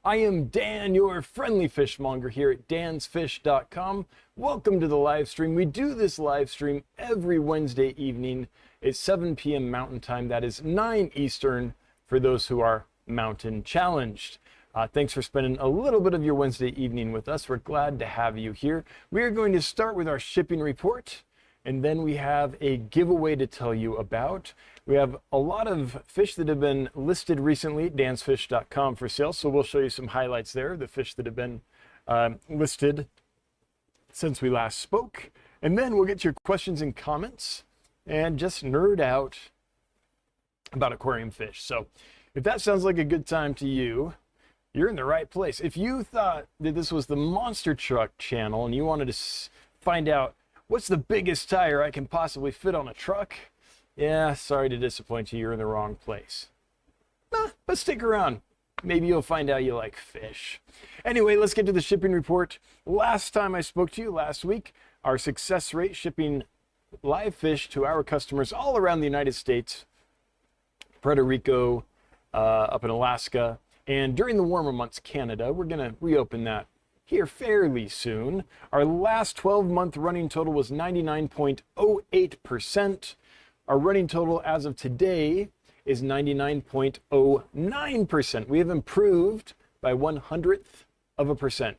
I am Dan, your friendly fishmonger here at dansfish.com. Welcome to the live stream. We do this live stream every Wednesday evening at 7 p.m. Mountain Time. That is 9 Eastern for those who are mountain challenged. Thanks for spending a little bit of your Wednesday evening with us. We're glad to have you here. We are going to start with our shipping report, and then we have a giveaway to tell you about. We have a lot of fish that have been listed recently at dansfish.com for sale, so we'll show you some highlights there, the fish that have been listed since we last spoke. And then we'll get your questions and comments and just nerd out about aquarium fish. So if that sounds like a good time to you, you're in the right place. If you thought that this was the Monster Truck channel and you wanted to find out what's the biggest tire I can possibly fit on a truck, yeah, sorry to disappoint you, you're in the wrong place. But stick around. Maybe you'll find out you like fish. Anyway, let's get to the shipping report. Last time I spoke to you, last week, our success rate shipping live fish to our customers all around the United States, Puerto Rico, up in Alaska, and during the warmer months, Canada. We're going to reopen that here fairly soon. Our last 12-month running total was 99.08%. Our running total as of today is 99.09%. We have improved by 1/100%.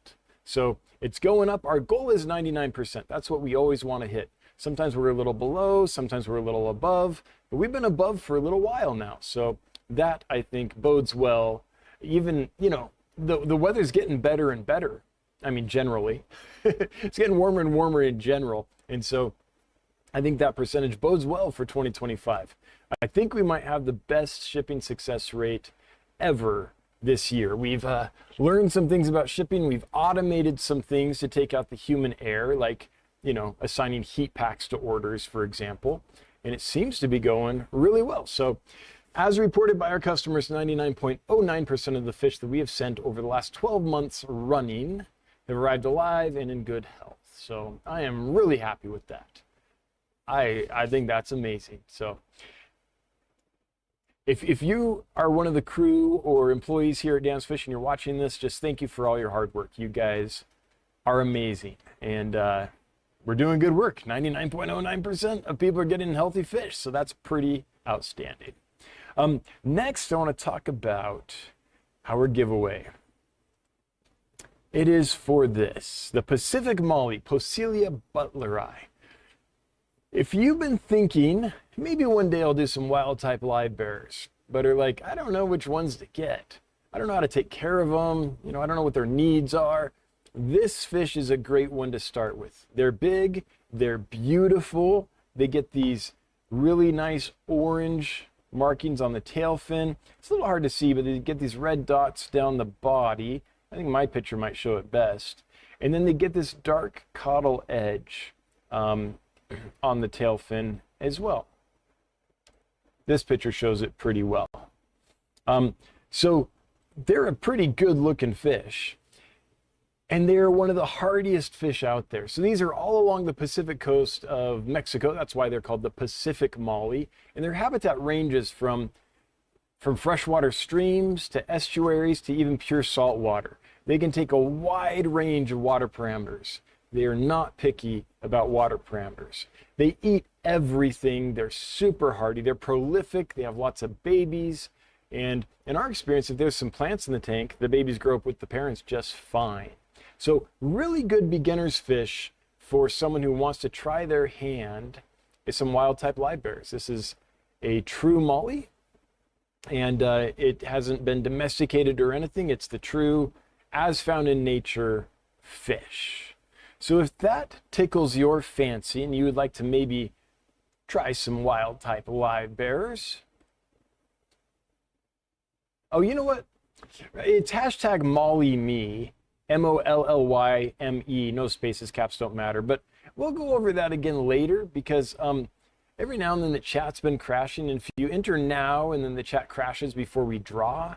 So it's going up. Our goal is 99%. That's what we always want to hit. Sometimes we're a little below, sometimes we're a little above, but we've been above for a little while now. So that, I think, bodes well. Even, you know, the weather's getting better and better. I mean, generally. It's getting warmer and warmer in general. And so I think that percentage bodes well for 2025. I think we might have the best shipping success rate ever this year. We've learned some things about shipping. We've automated some things to take out the human error, like, you know, assigning heat packs to orders, for example. And it seems to be going really well. So as reported by our customers, 99.09% of the fish that we have sent over the last 12 months running have arrived alive and in good health. So I am really happy with that. I think that's amazing. So if you are one of the crew or employees here at Dan's Fish and you're watching this, just thank you for all your hard work. You guys are amazing. And we're doing good work. 99.09% of people are getting healthy fish. So that's pretty outstanding. Next, I want to talk about our giveaway. It is for this, the Pacific Molly, Poecilia butleri. If you've been thinking, maybe one day I'll do some wild type Livebearers, but are like, I don't know which ones to get. I don't know how to take care of them. You know, I don't know what their needs are. This fish is a great one to start with. They're big, they're beautiful. They get these really nice orange markings on the tail fin. It's a little hard to see, but they get these red dots down the body. I think my picture might show it best. And then they get this dark caudal edge on the tail fin as well. This picture shows it pretty well. So they're a pretty good looking fish, and they're one of the hardiest fish out there. So these are all along the Pacific coast of Mexico. That's why they're called the Pacific Molly. And their habitat ranges from freshwater streams to estuaries to even pure salt water. They can take a wide range of water parameters. They are not picky about water parameters. They eat everything. They're super hardy. They're prolific. They have lots of babies. And in our experience, if there's some plants in the tank, the babies grow up with the parents just fine. So really good beginner's fish for someone who wants to try their hand is some wild type Livebearers. This is a true molly, and it hasn't been domesticated or anything. It's the true, as found in nature, fish. So if that tickles your fancy and you would like to maybe try some wild type Livebearers, oh, you know what? It's hashtag MollyMe, MOLLYME, no spaces, caps don't matter. But we'll go over that again later because every now and then the chat's been crashing. And if you enter now and then the chat crashes before we draw,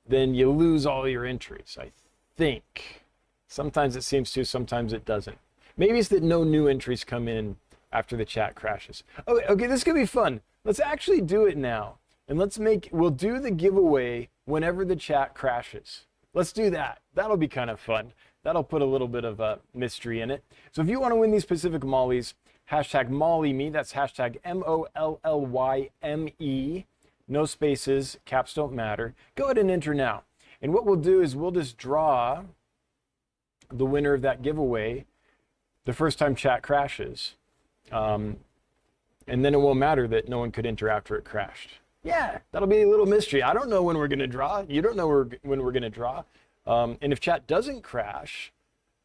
then you lose all your entries, I think. Sometimes it seems to, sometimes it doesn't. Maybe it's that no new entries come in after the chat crashes. Okay, this could be fun. Let's actually do it now. And we'll do the giveaway whenever the chat crashes. Let's do that. That'll be kind of fun. That'll put a little bit of a mystery in it. So if you want to win these specific mollies, hashtag MollyMe, that's hashtag MOLLYME, no spaces, caps don't matter. Go ahead and enter now. And what we'll do is we'll just draw the winner of that giveaway the first time chat crashes. And then it won't matter that no one could enter after it crashed. Yeah, that'll be a little mystery. I don't know when we're going to draw. You don't know when we're going to draw. And if chat doesn't crash,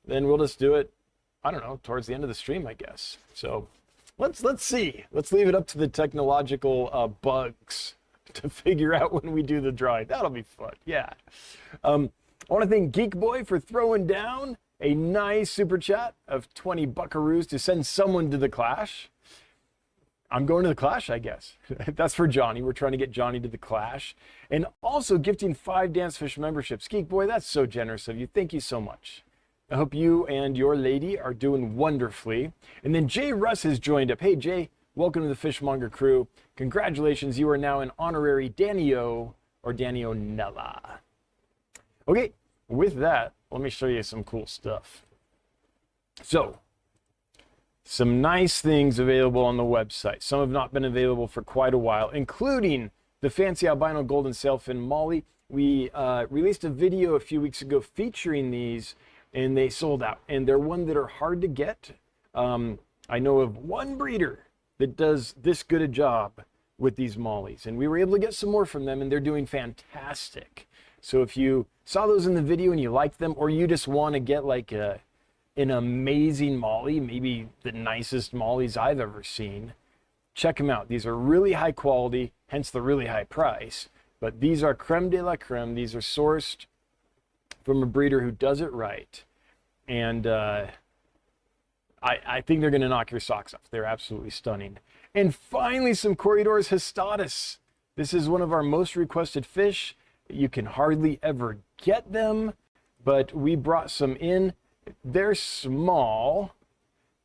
then we'll just do it, I don't know, towards the end of the stream, I guess. So let's see. Let's leave it up to the technological bugs to figure out when we do the drawing. That'll be fun. Yeah. I want to thank Geek Boy for throwing down a nice super chat of 20 buckaroos to send someone to the Clash. I'm going to the Clash, I guess. That's for Johnny. We're trying to get Johnny to the Clash. And also gifting 5 Dancefish memberships. Geek Boy, that's so generous of you. Thank you so much. I hope you and your lady are doing wonderfully. And then Jay Russ has joined up. Hey, Jay, welcome to the Fishmonger crew. Congratulations. You are now an honorary Danio or Danionella. Okay, with that, let me show you some cool stuff. So, some nice things available on the website. Some have not been available for quite a while, including the fancy albino golden sailfin molly. We released a video a few weeks ago featuring these, and they sold out. And they're one that are hard to get. I know of one breeder that does this good a job with these mollies, and we were able to get some more from them, and they're doing fantastic. So if you saw those in the video and you like them, or you just want to get like an amazing molly, maybe the nicest mollies I've ever seen, check them out. These are really high quality, hence the really high price, but these are creme de la creme. These are sourced from a breeder who does it right, and I think they're going to knock your socks off. They're absolutely stunning. And finally, some Corridors Hastatus. This is one of our most requested fish. You can hardly ever get them, but we brought some in. They're small.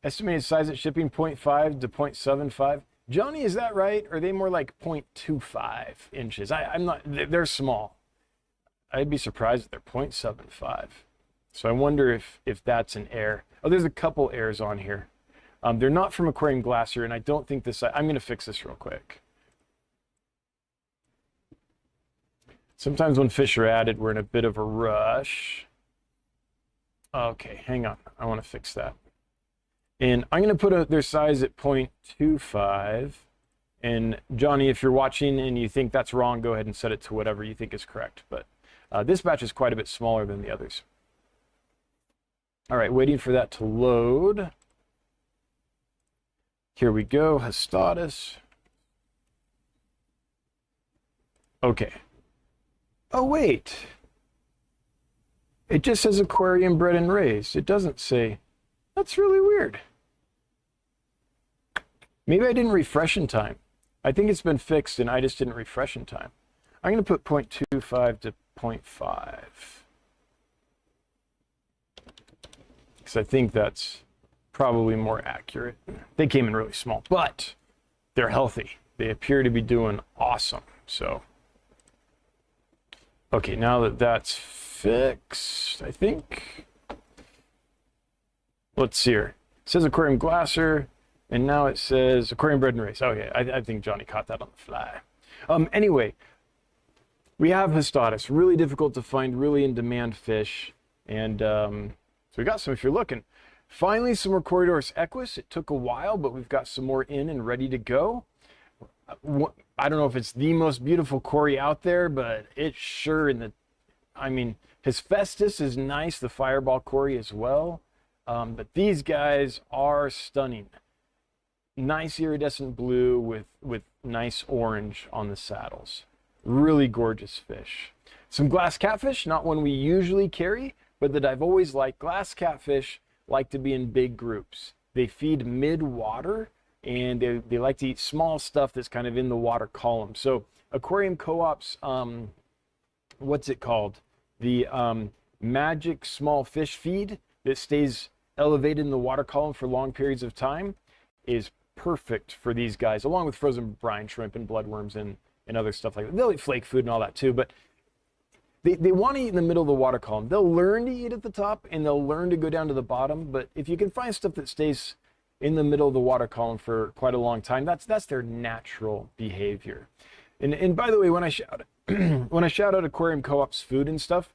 Estimated size at shipping 0.5 to 0.75. Johnny, is that right? Or are they more like 0.25 inches? I'm not, they're small. I'd be surprised if they're 0.75. So I wonder if that's an error. Oh, there's a couple errors on here. They're not from Aquarium Glasser, and I don't think this, I'm going to fix this real quick. Sometimes when fish are added, we're in a bit of a rush. Okay, hang on. I want to fix that. And I'm going to put their size at 0.25. And Johnny, if you're watching and you think that's wrong, go ahead and set it to whatever you think is correct. But this batch is quite a bit smaller than the others. All right, waiting for that to load. Here we go, Hastatus. Okay. Oh, wait. It just says aquarium bred and raised. It doesn't say. That's really weird. Maybe I didn't refresh in time. I think it's been fixed and I just didn't refresh in time. I'm going to put 0.25 to 0.5. Because I think that's probably more accurate. They came in really small, but they're healthy. They appear to be doing awesome. So, okay, now that that's fixed, I think. Let's see here. It says Aquarium Glasser, and now it says Aquarium Bred and Raised. Okay, I think Johnny caught that on the fly. Anyway, we have Hastatus, really difficult to find, really in demand fish, and so we got some if you're looking. Finally, some more Corridors Equus. It took a while, but we've got some more in and ready to go. I don't know if it's the most beautiful Cory out there, but it's sure I mean, his Festus is nice, the Fireball Cory as well. But these guys are stunning. Nice iridescent blue with nice orange on the saddles. Really gorgeous fish. Some glass catfish, not one we usually carry, but that I've always liked. Glass catfish like to be in big groups. They feed mid-water, and they like to eat small stuff that's kind of in the water column. So Aquarium Co-op's, what's it called? The magic small fish feed that stays elevated in the water column for long periods of time is perfect for these guys, along with frozen brine shrimp and bloodworms and other stuff like that. They'll eat flake food and all that too, but they want to eat in the middle of the water column. They'll learn to eat at the top and they'll learn to go down to the bottom. But if you can find stuff that stays in the middle of the water column for quite a long time, that's their natural behavior. And by the way, when I shout when I shout out Aquarium Co-op's food and stuff,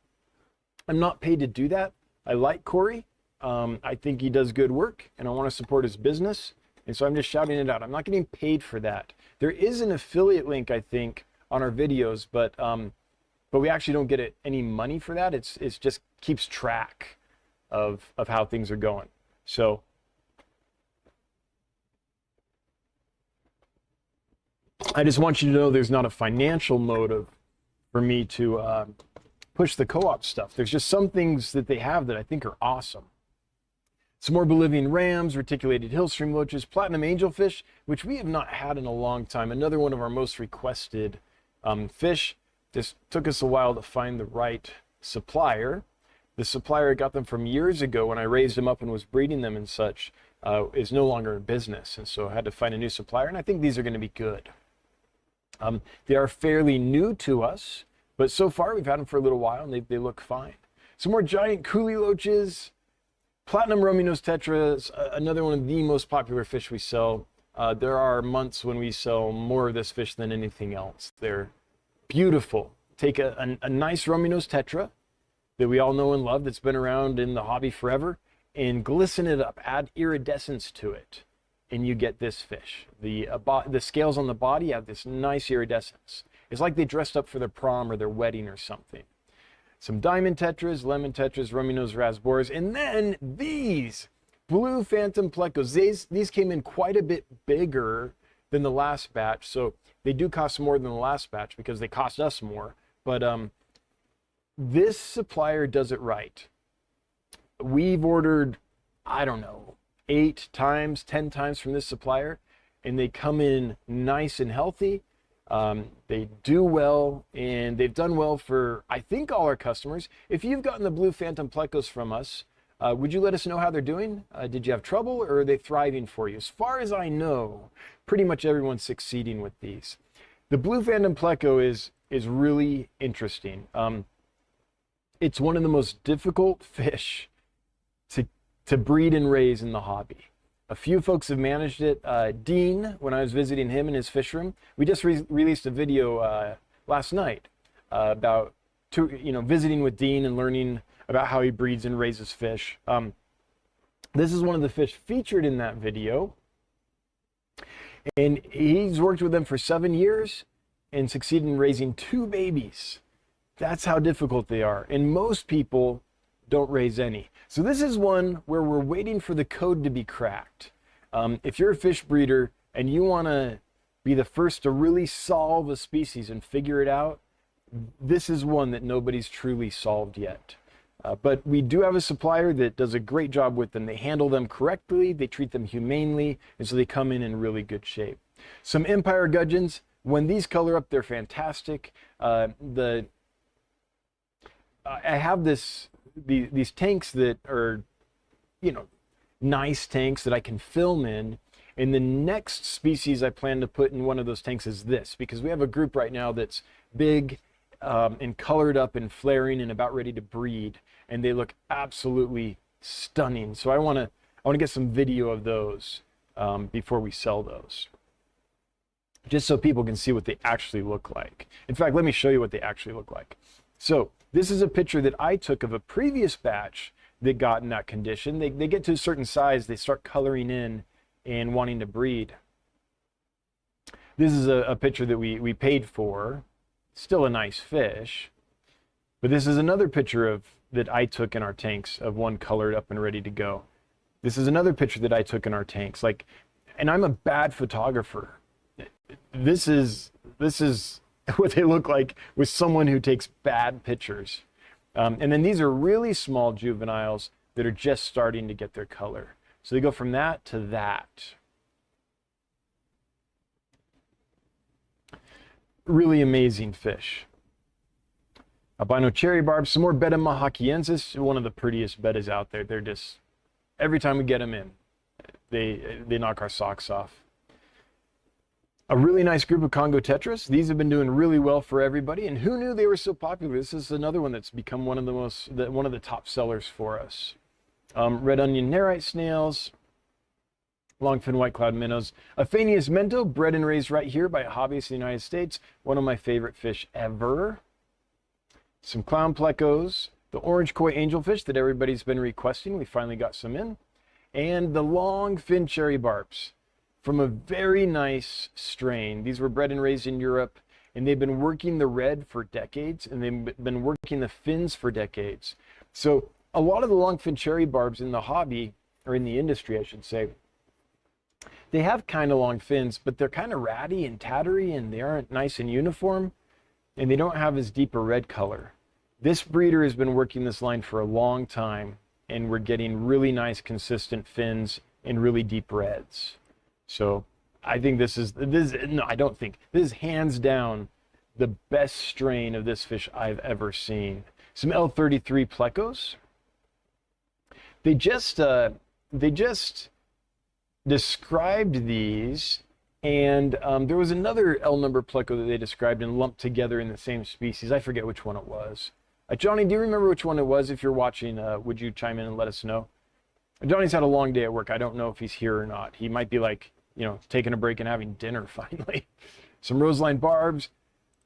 I'm not paid to do that. I like Corey. I think he does good work and I want to support his business. And so I'm just shouting it out. I'm not getting paid for that. There is an affiliate link, I think, on our videos, but we actually don't get any money for that. It's just keeps track of how things are going. So I just want you to know there's not a financial motive for me to push the co-op stuff. There's just some things that they have that I think are awesome. Some more Bolivian rams, reticulated hillstream loaches, platinum angelfish, which we have not had in a long time. Another one of our most requested fish. Just took us a while to find the right supplier. The supplier I got them from years ago when I raised them up and was breeding them and such is no longer in business. And so I had to find a new supplier, and I think these are going to be good. They are fairly new to us, but so far we've had them for a little while and they look fine. Some more giant coolie loaches. Platinum Rominose tetras, another one of the most popular fish we sell. There are months when we sell more of this fish than anything else. They're beautiful. Take a nice Rominose tetra that we all know and love, that's been around in the hobby forever, and glisten it up, add iridescence to it, and you get this fish. The scales on the body have this nice iridescence. It's like they dressed up for their prom or their wedding or something. Some diamond tetras, lemon tetras, Rominose rasboras, and then these blue phantom plecos. These came in quite a bit bigger than the last batch, so they do cost more than the last batch because they cost us more. But this supplier does it right. We've ordered, I don't know, 8 times, 10 times from this supplier, and they come in nice and healthy. They do well, and they've done well for, I think, all our customers. If you've gotten the blue phantom plecos from us, would you let us know how they're doing? Did you have trouble, or are they thriving for you? As far as I know, pretty much everyone's succeeding with these. The blue phantom pleco is really interesting. It's one of the most difficult fish to breed and raise in the hobby. A few folks have managed it. Dean, when I was visiting him in his fish room, we just released a video last night about visiting with Dean and learning about how he breeds and raises fish. This is one of the fish featured in that video, and he's worked with them for 7 years and succeeded in raising 2 babies. That's how difficult they are, and most people don't raise any. So this is one where we're waiting for the code to be cracked. If you're a fish breeder and you want to be the first to really solve a species and figure it out, this is one that nobody's truly solved yet. But we do have a supplier that does a great job with them. They handle them correctly, they treat them humanely, and so they come in really good shape. Some Empire gudgeons, when these color up, they're fantastic. I have these tanks that are, nice tanks that I can film in. And the next species I plan to put in one of those tanks is this, because we have a group right now that's big and colored up and flaring and about ready to breed, and they look absolutely stunning. So I want to get some video of those before we sell those, just so people can see what they actually look like. In fact, let me show you what they actually look like. So this is a picture that I took of a previous batch that got in that condition. They get to a certain size, they start coloring in and wanting to breed. This is a picture that we paid for. Still a nice fish. But this is another picture that I took in our tanks of one colored up and ready to go. This is another picture that I took in our tanks. And I'm a bad photographer. This is what they look like with someone who takes bad pictures. And then these are really small juveniles that are just starting to get their color. So they go from that to that. Really amazing fish. Albino cherry barb, some more Betta mahakiensis, one of the prettiest bettas out there. They're just, every time we get them in, they knock our socks off. A really nice group of Congo tetras. These have been doing really well for everybody, and who knew they were so popular? This is another one that's become one of the top sellers for us. Red onion nerite snails, longfin white cloud minnows, Aphanius mento, bred and raised right here by a hobbyist in the United States. One of my favorite fish ever. Some clown plecos, the orange koi angelfish that everybody's been requesting. We finally got some in. And the longfin cherry barbs from a very nice strain. These were bred and raised in Europe, and they've been working the red for decades, and they've been working the fins for decades. So a lot of the longfin cherry barbs in the hobby, or in the industry, I should say, they have kind of long fins, but they're kind of ratty and tattery, and they aren't nice and uniform, and they don't have as deep a red color. This breeder has been working this line for a long time, and we're getting really nice, consistent fins and really deep reds. So I think this is hands down the best strain of this fish I've ever seen. Some L33 plecos. They just described these, and there was another L number pleco that they described and lumped together in the same species. I forget which one it was. Johnny, do you remember which one it was? If you're watching, would you chime in and let us know? Johnny's had a long day at work. I don't know if he's here or not. He might be like, you know, taking a break and having dinner finally. Some roseline barbs.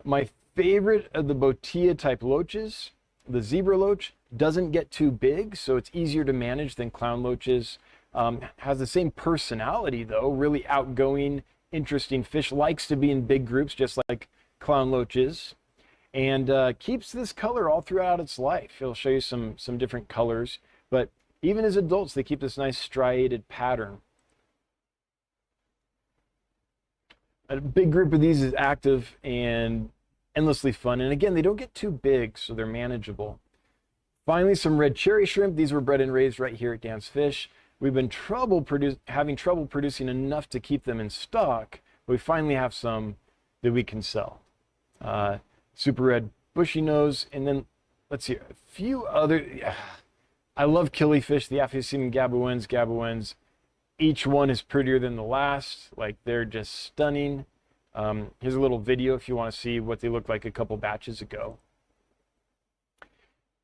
My favorite of the Bottia type loaches, the zebra loach, doesn't get too big, so it's easier to manage than clown loaches. Has the same personality though, really outgoing, interesting fish, likes to be in big groups just like clown loaches, and keeps this color all throughout its life. He'll show you some different colors, but even as adults, they keep this nice striated pattern. A big group of these is active and endlessly fun, and again, they don't get too big, so they're manageable. Finally, some red cherry shrimp. These were bred and raised right here at Dan's Fish. We've been having trouble producing enough to keep them in stock, but we finally have some that we can sell. Super red bushy nose, and then let's see, a few other. I love killifish, the Aphyosemium gabuens. Each one is prettier than the last. Like, they're just stunning. Here's a little video if you want to see what they looked like a couple batches ago.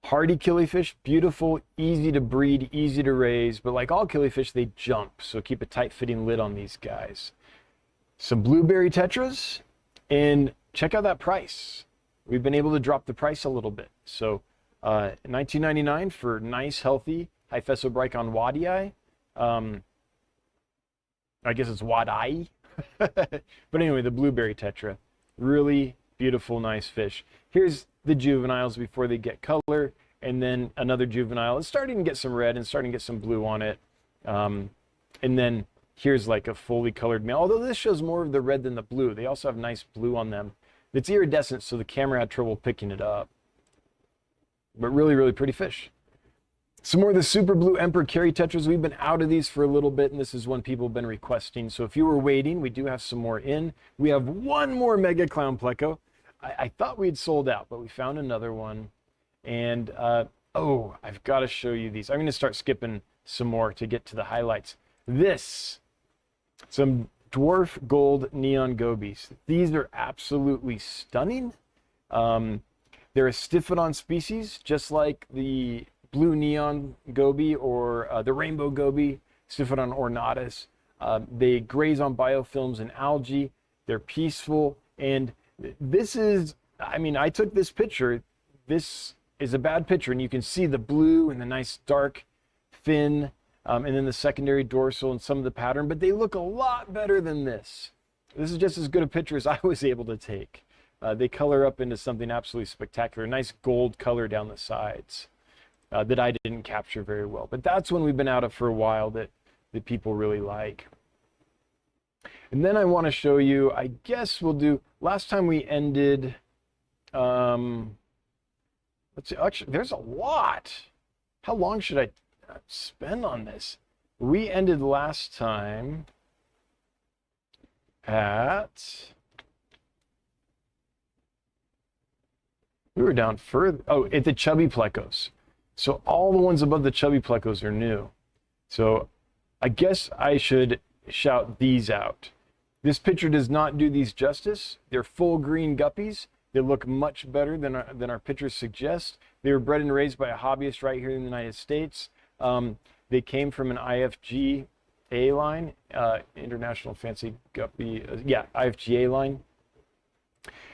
Hardy killifish, beautiful, easy to breed, easy to raise, but like all killifish, they jump, so keep a tight fitting lid on these guys. Some blueberry tetras, and check out that price. We've been able to drop the price a little bit. So $19.99 for nice, healthy Hyphesobricon wadii. I guess it's wadii. But anyway, the blueberry tetra, really beautiful, nice fish. Here's the juveniles before they get color, and then another juvenile. It's starting to get some red and starting to get some blue on it. And then here's like a fully colored male, although this shows more of the red than the blue. They also have nice blue on them. It's iridescent, so the camera had trouble picking it up. But really, really pretty fish. Some more of the super blue emperor carry tetras. We've been out of these for a little bit, and this is one people have been requesting. So if you were waiting, we do have some more in. We have one more mega clown pleco. I thought we'd sold out, but we found another one. And oh, I've got to show you these. I'm going to start skipping some more to get to the highlights. Some dwarf gold neon gobies. These are absolutely stunning. They're a Stiphodon species, just like the blue neon goby or the rainbow goby, Stiphodon ornatus. They graze on biofilms and algae. They're peaceful, and this is, I mean, I took this picture. This is a bad picture, and you can see the blue and the nice dark fin, and then the secondary dorsal and some of the pattern, but they look a lot better than this. This is just as good a picture as I was able to take. They color up into something absolutely spectacular. Nice gold color down the sides that I didn't capture very well. But that's one we've been out of for a while that people really like. And then I want to show you, I guess we'll do, last time we ended, let's see, actually, there's a lot. How long should I spend on this? We ended last time at, we were down further, oh, at the chubby plecos. So all the ones above the chubby plecos are new. So I guess I should shout these out. This picture does not do these justice. They're full green guppies. They look much better than our pictures suggest. They were bred and raised by a hobbyist right here in the United States. They came from an IFGA line, International Fancy Guppy, IFGA line.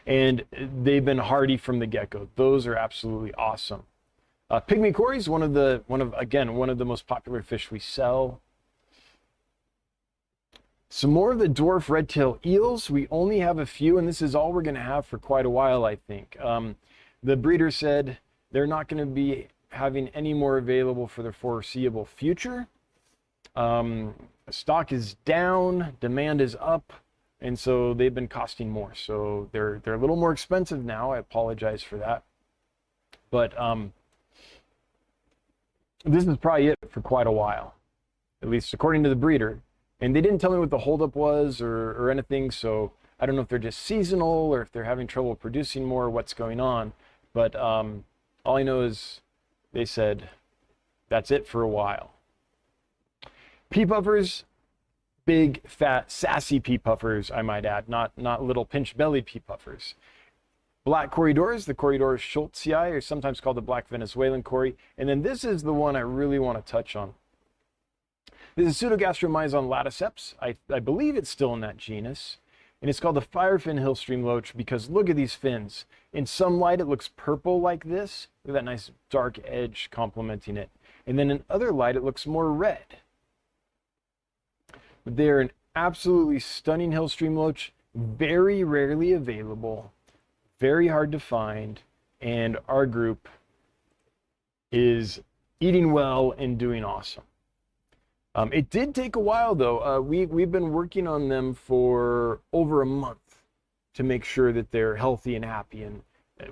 And they've been hardy from the get-go. Those are absolutely awesome. Pygmy Cory is one of the most popular fish we sell. Some more of the dwarf red-tail eels. We only have a few, and this is all we're going to have for quite a while, I think. The breeder said they're not going to be having any more available for the foreseeable future. Stock is down, demand is up, and so they've been costing more. So they're a little more expensive now. I apologize for that. But this is probably it for quite a while, at least according to the breeder. And they didn't tell me what the holdup was or anything, so I don't know if they're just seasonal or if they're having trouble producing more, what's going on. But all I know is they said that's it for a while. Pea puffers, big, fat, sassy pea puffers, I might add, not little pinch belly pea puffers. Black corridors, the Corridorus schultzii, or sometimes called the black Venezuelan cory. And then this is the one I really want to touch on. This is Pseudogastromyzon laticeps. I believe it's still in that genus. And it's called the firefin hillstream loach because look at these fins. In some light, it looks purple like this. Look at that nice dark edge complementing it. And then in other light, it looks more red. But they're an absolutely stunning hillstream loach, very rarely available, very hard to find, and our group is eating well and doing awesome. It did take a while though. We've been working on them for over a month to make sure that they're healthy and happy, and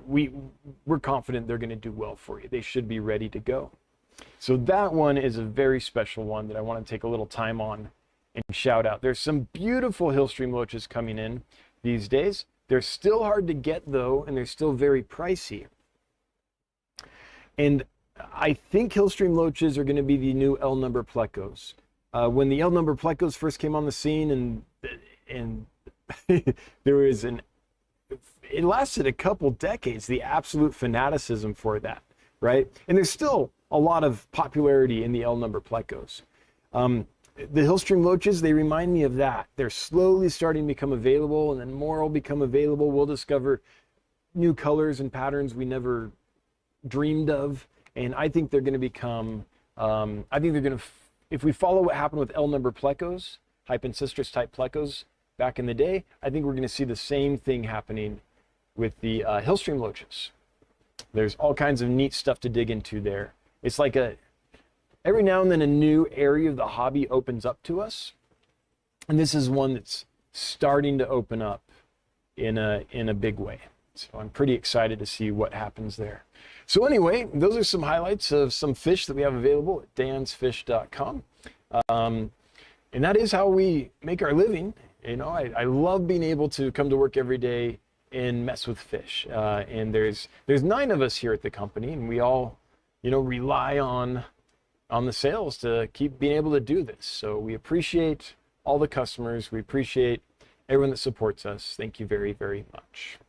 we're confident they're going to do well for you. They should be ready to go. So that one is a very special one that I want to take a little time on and shout out. There's some beautiful hillstream loaches coming in these days. They're still hard to get though, and they're still very pricey. And I think hillstream loaches are going to be the new L number plecos. When the L number plecos first came on the scene, and there was it lasted a couple decades, the absolute fanaticism for that, right? And there's still a lot of popularity in the L number plecos. The hillstream loaches, they remind me of that. They're slowly starting to become available, and then more will become available. We'll discover new colors and patterns we never dreamed of. And I think they're going to become, if we follow what happened with L number plecos, Hypancistris type plecos back in the day, I think we're going to see the same thing happening with the hillstream loaches. There's all kinds of neat stuff to dig into there. It's like every now and then a new area of the hobby opens up to us. And this is one that's starting to open up in a big way. So I'm pretty excited to see what happens there. So anyway, those are some highlights of some fish that we have available at dansfish.com. And that is how we make our living. You know, I love being able to come to work every day and mess with fish. And there's 9 of us here at the company, and we all, rely on the sales to keep being able to do this. So we appreciate all the customers. We appreciate everyone that supports us. Thank you very, very much.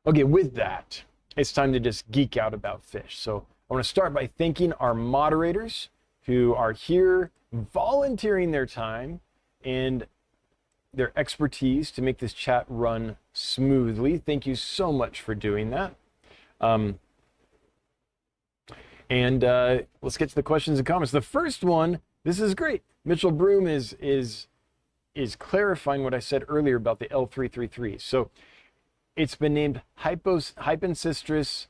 Okay, with that, it's time to just geek out about fish. So I want to start by thanking our moderators who are here volunteering their time and their expertise to make this chat run smoothly. Thank you so much for doing that. Let's get to the questions and comments. The first one, this is great. Mitchell Broom is clarifying what I said earlier about the L333. So it's been named Hypancistris,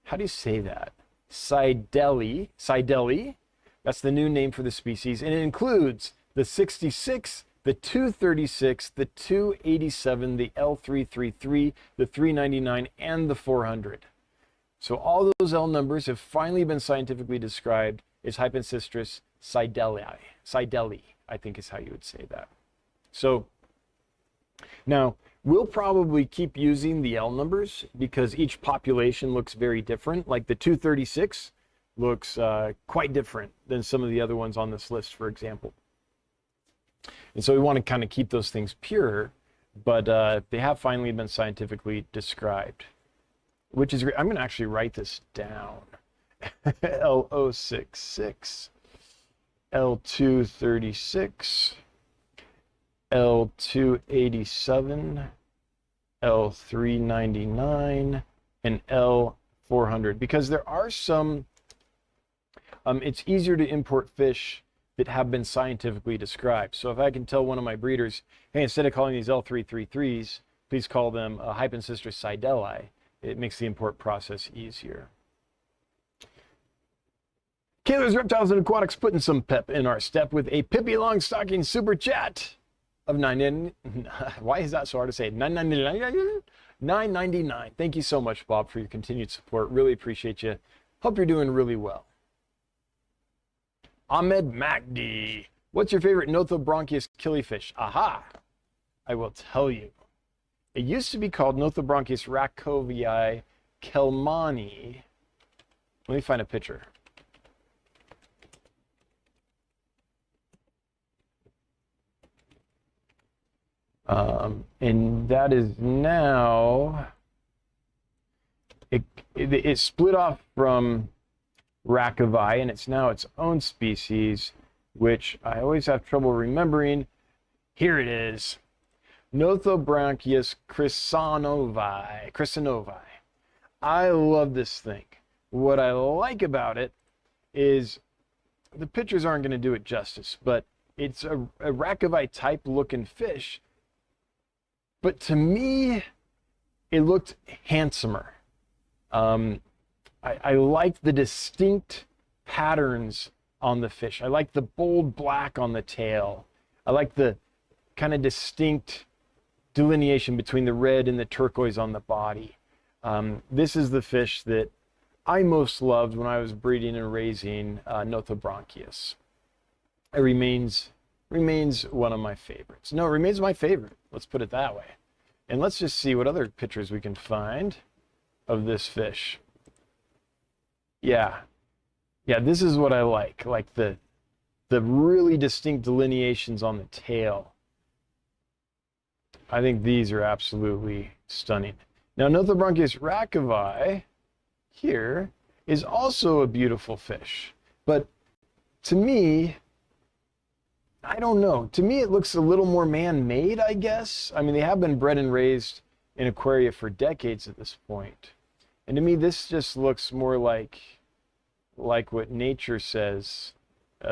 how do you say that? Sideli. That's the new name for the species. And it includes the 66, the 236, the 287, the L333, the 399, and the 400. So all those L numbers have finally been scientifically described as Hypancistris sideli, I think is how you would say that. So now, we'll probably keep using the L numbers because each population looks very different. Like the 236 looks quite different than some of the other ones on this list, for example. And so we want to kind of keep those things pure, but they have finally been scientifically described, which is great. I'm going to actually write this down. L066, L236, L287, L399, and L400, because there are some, it's easier to import fish that have been scientifically described. So if I can tell one of my breeders, hey, instead of calling these L333s, please call them Hypencistra sideli, it makes the import process easier. Kayla's Reptiles and Aquatics putting some pep in our step with a Pippi Longstocking super chat of $9.99. Why is that so hard to say? $9.99. Thank you so much, Bob, for your continued support. Really appreciate you. Hope you're doing really well. Ahmed Magdi, what's your favorite Nothobronchius killifish? Aha! I will tell you. It used to be called Nothobronchius rackovii kelmani. Let me find a picture. And that is now, it split off from rackovii, and it's now its own species, which I always have trouble remembering. Here it is, Nothobronchius chrysanovi. I love this thing. What I like about it is the pictures aren't going to do it justice, but it's a rackovii type looking fish. But to me, it looked handsomer. I like the distinct patterns on the fish. I like the bold black on the tail. I like the kind of distinct delineation between the red and the turquoise on the body. This is the fish that I most loved when I was breeding and raising Nothobronchius. It remains one of my favorites. No, it remains my favorite. Let's put it that way. And let's just see what other pictures we can find of this fish. Yeah, this is what I like the really distinct delineations on the tail. I think these are absolutely stunning. Now, Nothobronchius rackovii here is also a beautiful fish, but to me, I don't know. To me, it looks a little more man-made, I guess. I mean, they have been bred and raised in aquaria for decades at this point. And to me, this just looks more like what nature says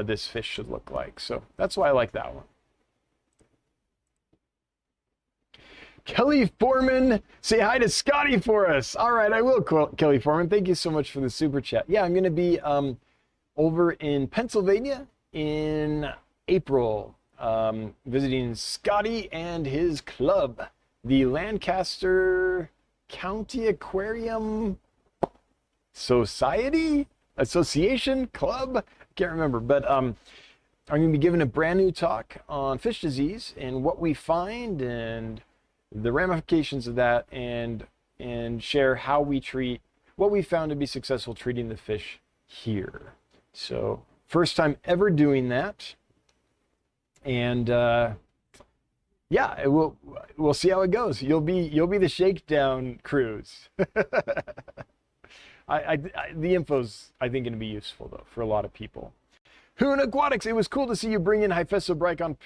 this fish should look like. So that's why I like that one. Kelly Foreman, say hi to Scotty for us. All right, I will, Kelly Foreman. Thank you so much for the super chat. Yeah, I'm going to be over in Pennsylvania in April, visiting Scotty and his club, the Lancaster County Aquarium Association Club. I can't remember, but I'm going to be giving a brand new talk on fish disease and what we find and the ramifications of that, and share how we treat what we found to be successful treating the fish here. So first time ever doing that. And yeah, we'll see how it goes. You'll be the shakedown cruise. The info's, I think, going to be useful though for a lot of people. Hoon Aquatics, it was cool to see you bring in Hyphesobrychon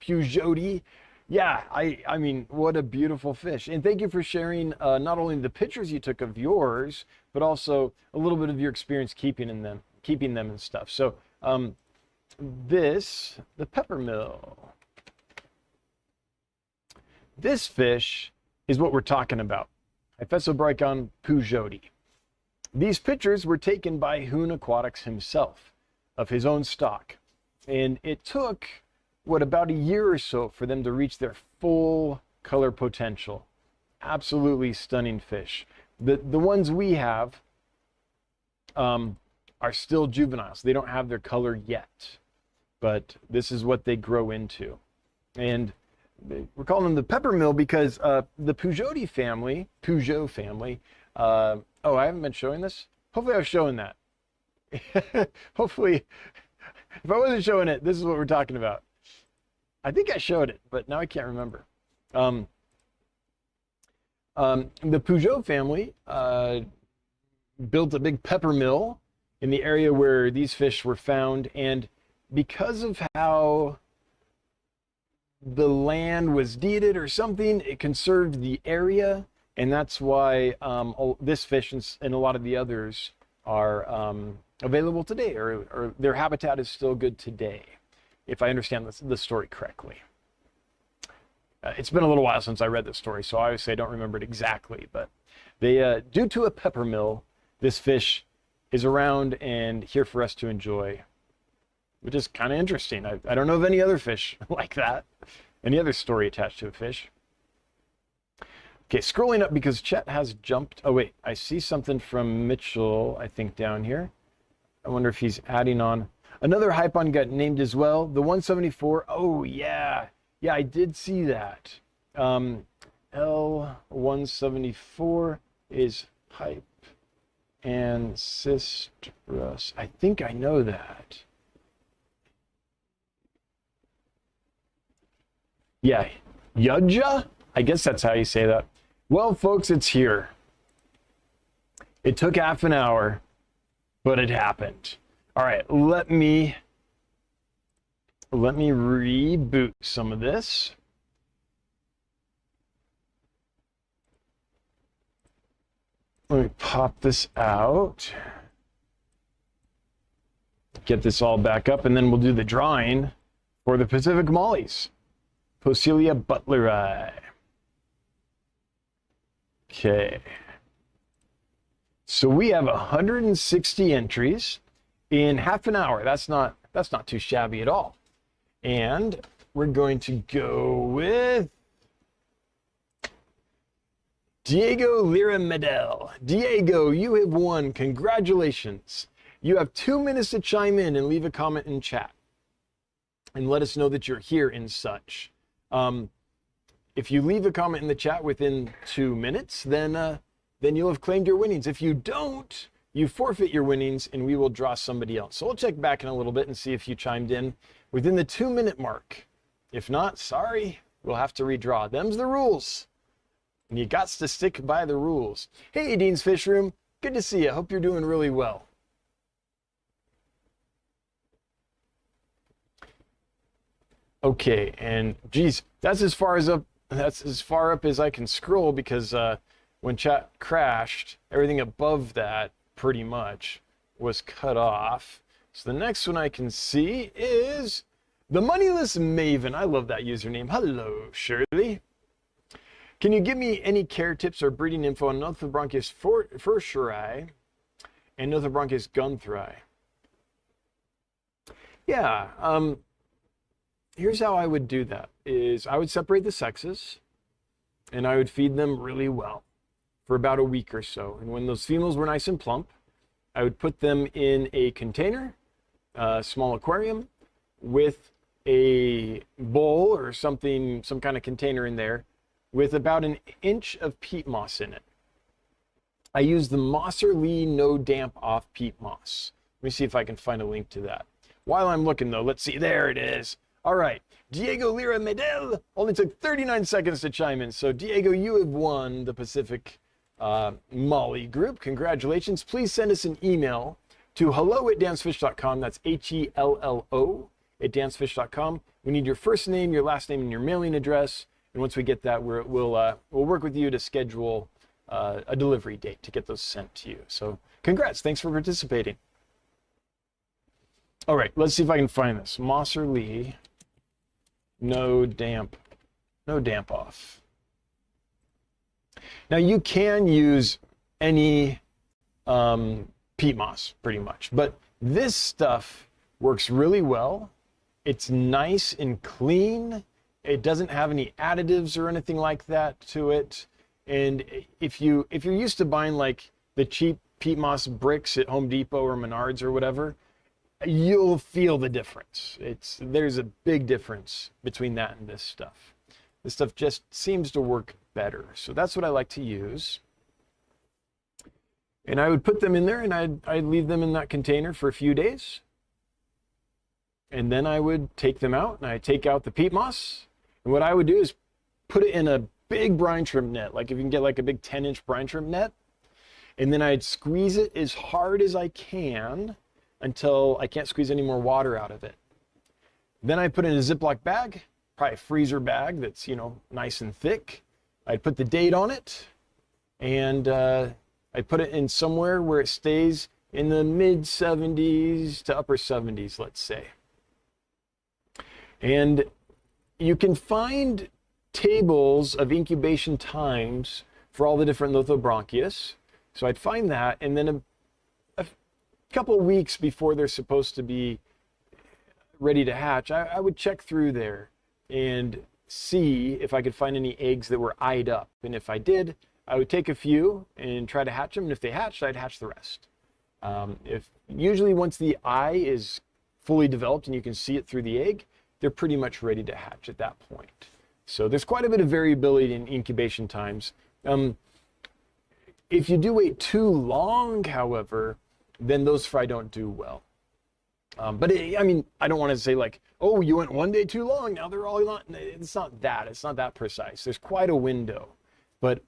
pujoti. Yeah, I mean, what a beautiful fish. And thank you for sharing not only the pictures you took of yours, but also a little bit of your experience keeping them and stuff. So the peppermill. This fish is what we're talking about. Hyphesobrychon pujoti. These pictures were taken by Hoon Aquatics himself, of his own stock. And it took, about a year or so for them to reach their full color potential. Absolutely stunning fish. The ones we have are still juveniles. They don't have their color yet, but this is what they grow into. And we're calling them the peppermill because the Pujot family, oh, I haven't been showing this? Hopefully I was showing that. Hopefully, if I wasn't showing it, this is what we're talking about. I think I showed it, but now I can't remember. The Peugeot family built a big pepper mill in the area where these fish were found, and because of how the land was deeded or something, it conserved the area, and that's why this fish and a lot of the others are available today, or their habitat is still good today, if I understand the story correctly. It's been a little while since I read this story, so obviously I don't remember it exactly, but they, due to a pepper mill, this fish is around and here for us to enjoy, which is kind of interesting. I don't know of any other fish like that, any other story attached to a fish. Okay, scrolling up because Chet has jumped. Oh wait, I see something from Mitchell, I think, down here. I wonder if he's adding on. Another Hypon got named as well, the 174. Oh yeah, yeah, I did see that. L174 is Hype and Citrus. I think I know that. Yeah, Yudja? I guess that's how you say that. Well, folks, it's here. It took half an hour, but it happened. All right, let me reboot some of this. Let me pop this out. Get this all back up, and then we'll do the drawing for the Pacific Mollies. Poecilia butleri. Okay. So we have 160 entries in half an hour. That's not too shabby at all. And we're going to go with Diego Lira Medel. Diego, you have won. Congratulations. You have 2 minutes to chime in and leave a comment in chat and let us know that you're here and such. If you leave a comment in the chat within 2 minutes, then you'll have claimed your winnings. If you don't, you forfeit your winnings and we will draw somebody else. So we'll check back in a little bit and see if you chimed in within the 2 minute mark. If not, sorry, we'll have to redraw. Them's the rules. And you got to stick by the rules. Hey, Dean's Fish Room. Good to see you. Hope you're doing really well. Okay, and geez, that's as far up as I can scroll because when chat crashed, everything above that pretty much was cut off. So the next one I can see is the Moneyless Maven. I love that username. Hello, Shirley. Can you give me any care tips or breeding info on Nothobronchus fursheri and Nothobronchus gunthri? Yeah, here's how I would do that, is I would separate the sexes and I would feed them really well for about a week or so. And when those females were nice and plump, I would put them in a container, a small aquarium, with a bowl or something, some kind of container in there, with about 1 inch of peat moss in it. I use the Mosser Lee No Damp Off peat moss. Let me see if I can find a link to that. While I'm looking though, let's see, there it is. All right, Diego Lira Medel only took 39 seconds to chime in. So Diego, you have won the Pacific Molly group. Congratulations. Please send us an email to hello@dancfish.com. That's HELLO@dancfish.com. We need your first name, your last name, and your mailing address. And once we get that, we'll work with you to schedule a delivery date to get those sent to you. So congrats. Thanks for participating. All right, let's see if I can find this. Mosser Lee, no damp off. Now you can use any peat moss pretty much, but this stuff works really well. It's nice and clean. It doesn't have any additives or anything like that to it. And if you're used to buying like the cheap peat moss bricks at Home Depot or Menards or whatever, you'll feel the difference. There's a big difference between that and this stuff. This stuff just seems to work better. So that's what I like to use. And I would put them in there and I'd leave them in that container for a few days. And then I would take them out, and I take out the peat moss. And what I would do is put it in a big brine shrimp net, like if you can get like a big 10-inch brine shrimp net. And then I'd squeeze it as hard as I can until I can't squeeze any more water out of it. Then I put it in a Ziploc bag, probably a freezer bag that's, you know, nice and thick. I'd put the date on it, and I'd put it in somewhere where it stays in the mid 70s to upper 70s, let's say. And you can find tables of incubation times for all the different Lithobronchius. So I'd find that, and then a couple of weeks before they're supposed to be ready to hatch, I would check through there and see if I could find any eggs that were eyed up. And if I did, I would take a few and try to hatch them. And if they hatched, I'd hatch the rest. Usually once the eye is fully developed and you can see it through the egg, they're pretty much ready to hatch at that point. So there's quite a bit of variability in incubation times. If you do wait too long, however, then those fry don't do well. But I mean, I don't want to say like, oh, you went one day too long, now they're all not. It's not that precise. There's quite a window, but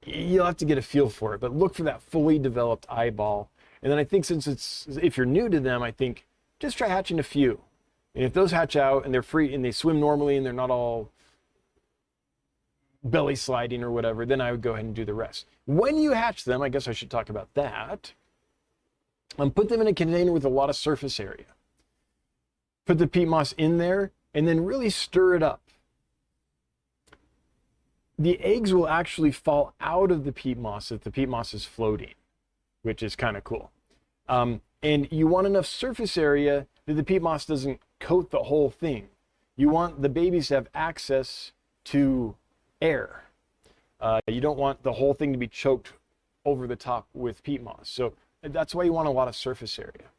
you'll have to get a feel for it. But look for that fully developed eyeball. And then I think if you're new to them, I think just try hatching a few. And if those hatch out and they're free and they swim normally and they're not all belly sliding or whatever, then I would go ahead and do the rest. When you hatch them, I guess I should talk about that. Put them in a container with a lot of surface area. Put the peat moss in there and then really stir it up. The eggs will actually fall out of the peat moss if the peat moss is floating, which is kind of cool. And you want enough surface area that the peat moss doesn't coat the whole thing. You want the babies to have access to air. You don't want the whole thing to be choked over the top with peat moss. So that's why you want a lot of surface area.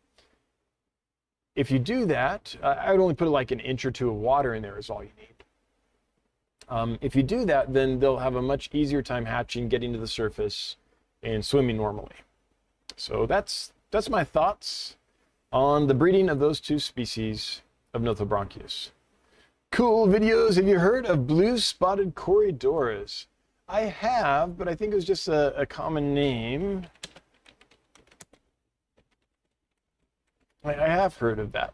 If you do that, I would only put like an inch or two of water in there is all you need. If you do that, then they'll have a much easier time hatching, getting to the surface, and swimming normally. So that's my thoughts on the breeding of those two species of Nothrobronchius. Cool videos. Have you heard of blue-spotted Corydoras? I have, but I think it was just a common name. I have heard of that.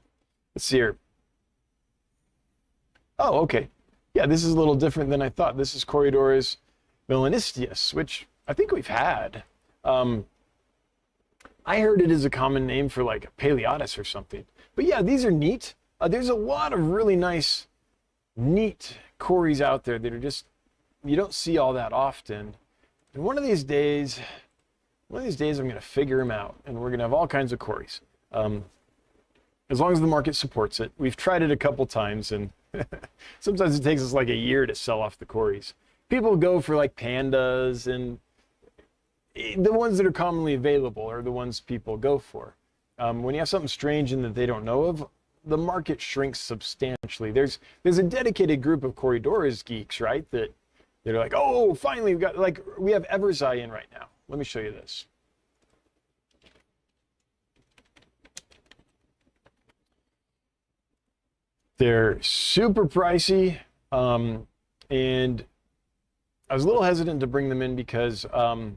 Let's see here. Oh, okay. Yeah, this is a little different than I thought. This is Corydoras melanistius, which I think we've had. I heard it is a common name for like a Paleotis or something. But yeah, these are neat. There's a lot of really nice, neat Corys out there that are just, you don't see all that often. And one of these days I'm going to figure them out, and we're going to have all kinds of Corys. As long as the market supports it. We've tried it a couple times, and sometimes it takes us like a year to sell off the Corys. People go for like pandas, and the ones that are commonly available are the ones people go for. When you have something strange and that they don't know of, the market shrinks substantially. There's a dedicated group of Corydoras geeks, right? That they're like, oh, finally we have Everzai in right now. Let me show you this. They're super pricey, and I was a little hesitant to bring them in because my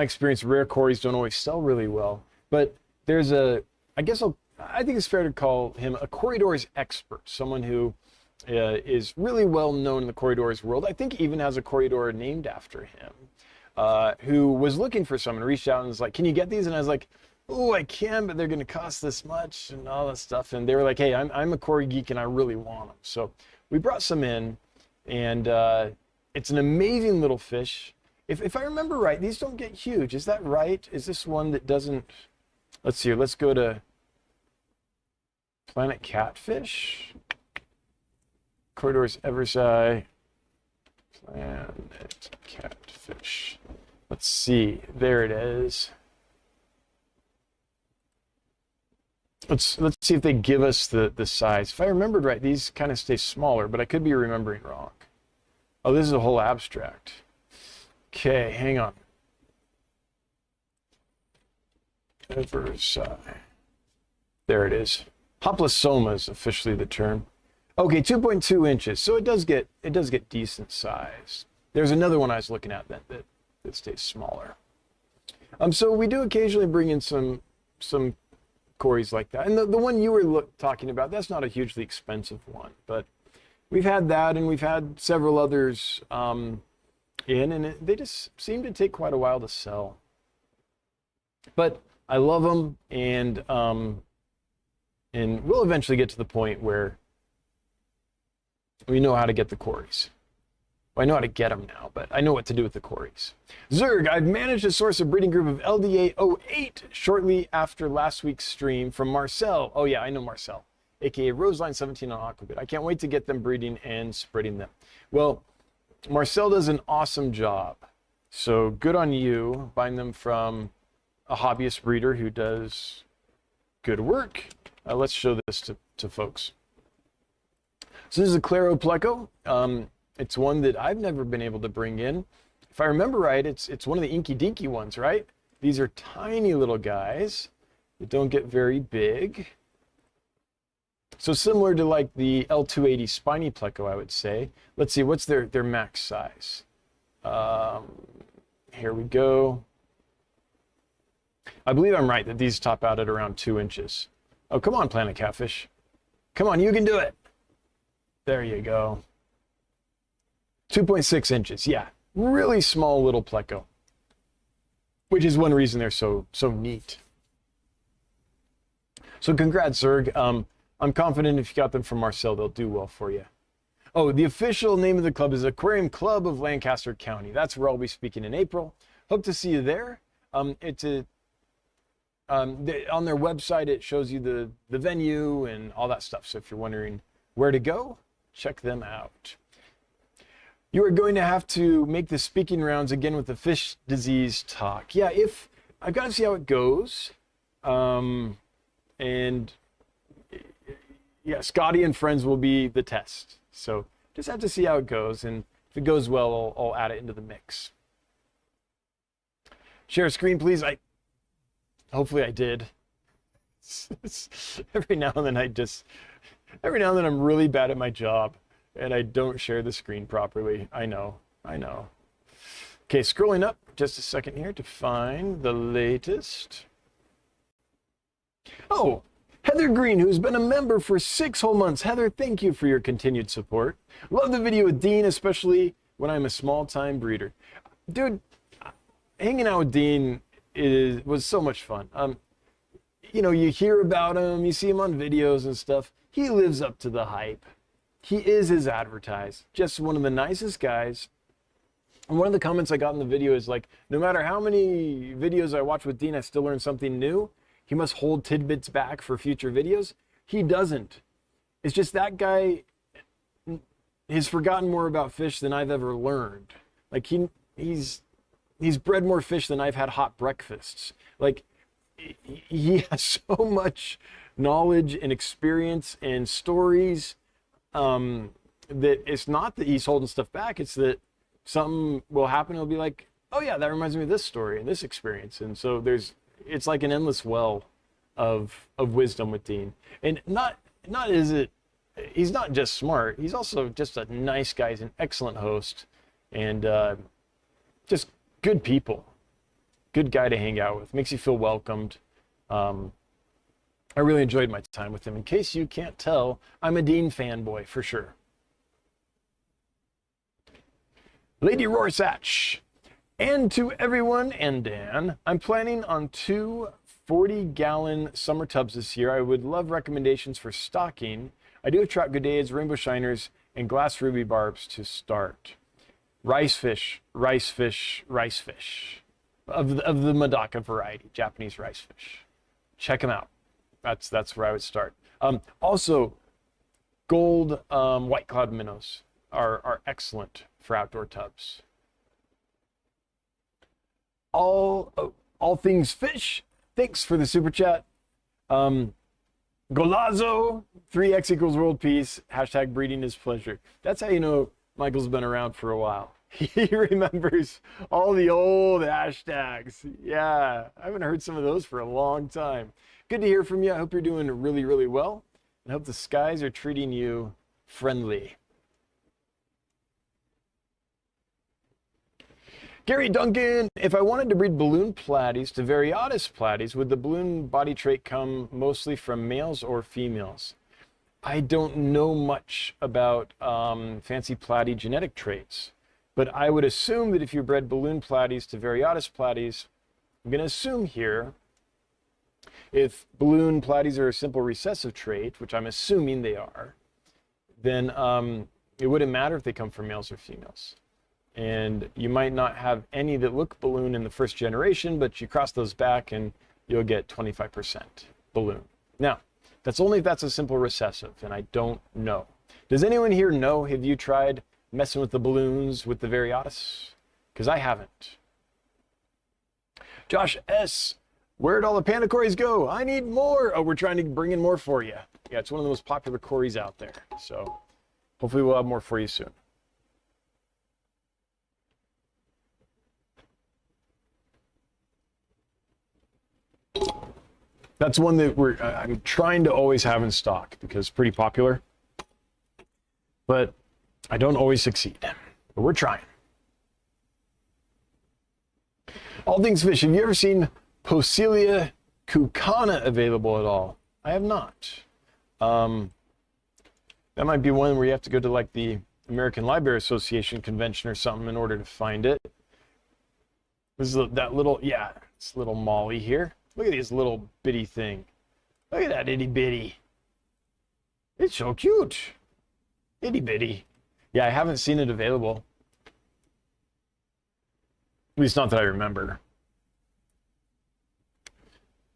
experience, rare Corys don't always sell really well. But there's I think it's fair to call him a Corydoras expert, someone who is really well known in the Corydoras world. I think even has a Corydora named after him, who was looking for someone, reached out and was like, can you get these? And I was like, oh, I can, but they're going to cost this much and all that stuff. And they were like, hey, I'm a Cory geek and I really want them. So we brought some in, and it's an amazing little fish. If I remember right, these don't get huge. Is that right? Is this one that doesn't? Let's see here. Let's go to Planet Catfish. Corydoras Everzai. Planet Catfish. Let's see. There it is. Let's see if they give us the size. If I remembered right, these kind of stay smaller, but I could be remembering wrong. Oh, this is a whole abstract. Okay, hang on. Everzai. There it is. Hoplosoma is officially the term. Okay, 2.2 inches. So it does get decent size. There's another one I was looking at that stays smaller. So we do occasionally bring in some cories like that. And the one you were talking about, that's not a hugely expensive one, but we've had that, and we've had several others and they just seem to take quite a while to sell. But I love them, and we'll eventually get to the point where we know how to get the cories. Well, I know how to get them now, but I know what to do with the cories. Zerg, I've managed to source a breeding group of LDA 08 shortly after last week's stream from Marcel. Oh yeah, I know Marcel, aka Roseline 17 on Aquabit. I can't wait to get them breeding and spreading them. Well, Marcel does an awesome job. So good on you, buying them from a hobbyist breeder who does good work. Let's show this to folks. So this is a Claro Pleco. It's one that I've never been able to bring in. If I remember right, it's one of the inky dinky ones, right? These are tiny little guys that don't get very big. So similar to like the L280 spiny Pleco, I would say. Let's see, what's their max size? Here we go. I believe I'm right that these top out at around 2 inches. Oh, come on, Planet Catfish. Come on, you can do it. There you go. 2.6 inches, yeah. Really small little Pleco. Which is one reason they're so neat. So congrats, Zerg. I'm confident if you got them from Marcel, they'll do well for you. Oh, the official name of the club is Aquarium Club of Lancaster County. That's where I'll be speaking in April. Hope to see you there. On their website, it shows you the venue and all that stuff. So if you're wondering where to go, check them out. You are going to have to make the speaking rounds again with the fish disease talk. Yeah, I've got to see how it goes. And yeah, Scotty and friends will be the test. So just have to see how it goes. And if it goes well, I'll add it into the mix. Share screen, please. Hopefully I did. Every now and then I'm really bad at my job and I don't share the screen properly. I know. Okay, scrolling up just a second here to find the latest. Oh, Heather Green, who's been a member for 6 whole months. Heather, thank you for your continued support. Love the video with Dean, especially when I'm a small-time breeder. Dude, hanging out with Dean was so much fun. You know, you hear about him, you see him on videos and stuff. He lives up to the hype. He is as advertised. Just one of the nicest guys. And one of the comments I got in the video is like, no matter how many videos I watch with Dean, I still learn something new. He must hold tidbits back for future videos. He doesn't. It's just that guy has forgotten more about fish than I've ever learned. Like he's bred more fish than I've had hot breakfasts. Like he has so much knowledge and experience and stories that it's not that he's holding stuff back. It's that something will happen. It'll be like, oh yeah, that reminds me of this story and this experience. And so it's like an endless well of wisdom with Dean. And he's not just smart. He's also just a nice guy. He's an excellent host and just good people. Good guy to hang out with. Makes you feel welcomed. I really enjoyed my time with him. In case you can't tell, I'm a Dean fanboy for sure. Lady Rorschach. And to everyone and Dan, I'm planning on 2 40-gallon summer tubs this year. I would love recommendations for stocking. I do have trout goodeids, rainbow shiners, and glass ruby barbs to start. Rice fish. Of the Madaka variety, Japanese rice fish. Check them out. That's where I would start. Also, gold white cloud minnows are excellent for outdoor tubs. All things fish. Thanks for the super chat. Golazo, 3x = world peace. # breeding is pleasure. That's how you know Michael's been around for a while. He remembers all the old hashtags. Yeah, I haven't heard some of those for a long time. Good to hear from you. I hope you're doing really, really well. And I hope the skies are treating you friendly. Gary Duncan, if I wanted to breed balloon platies to Variatus platies, would the balloon body trait come mostly from males or females? I don't know much about fancy platy genetic traits, but I would assume that if you bred balloon platies to Variatus platies, I'm going to assume here, if balloon platies are a simple recessive trait, which I'm assuming they are, then it wouldn't matter if they come from males or females. And you might not have any that look balloon in the first generation, but you cross those back and you'll get 25% balloon. Now, that's only if that's a simple recessive, and I don't know. Does anyone here know? Have you tried messing with the balloons with the Variatus? Because I haven't. Josh S., where'd all the panda cories go? I need more. Oh, we're trying to bring in more for you. Yeah, it's one of the most popular cories out there. So hopefully we'll have more for you soon. That's one that I'm trying to always have in stock because it's pretty popular, but I don't always succeed, but we're trying. All things fish, have you ever seen Poecilia cucana available at all? I have not. That might be one where you have to go to like the American Livebearer Association convention or something in order to find it. This is that little, yeah, this little molly here. Look at this little bitty thing. Look at that itty bitty. It's so cute. Itty bitty. Yeah, I haven't seen it available. At least not that I remember.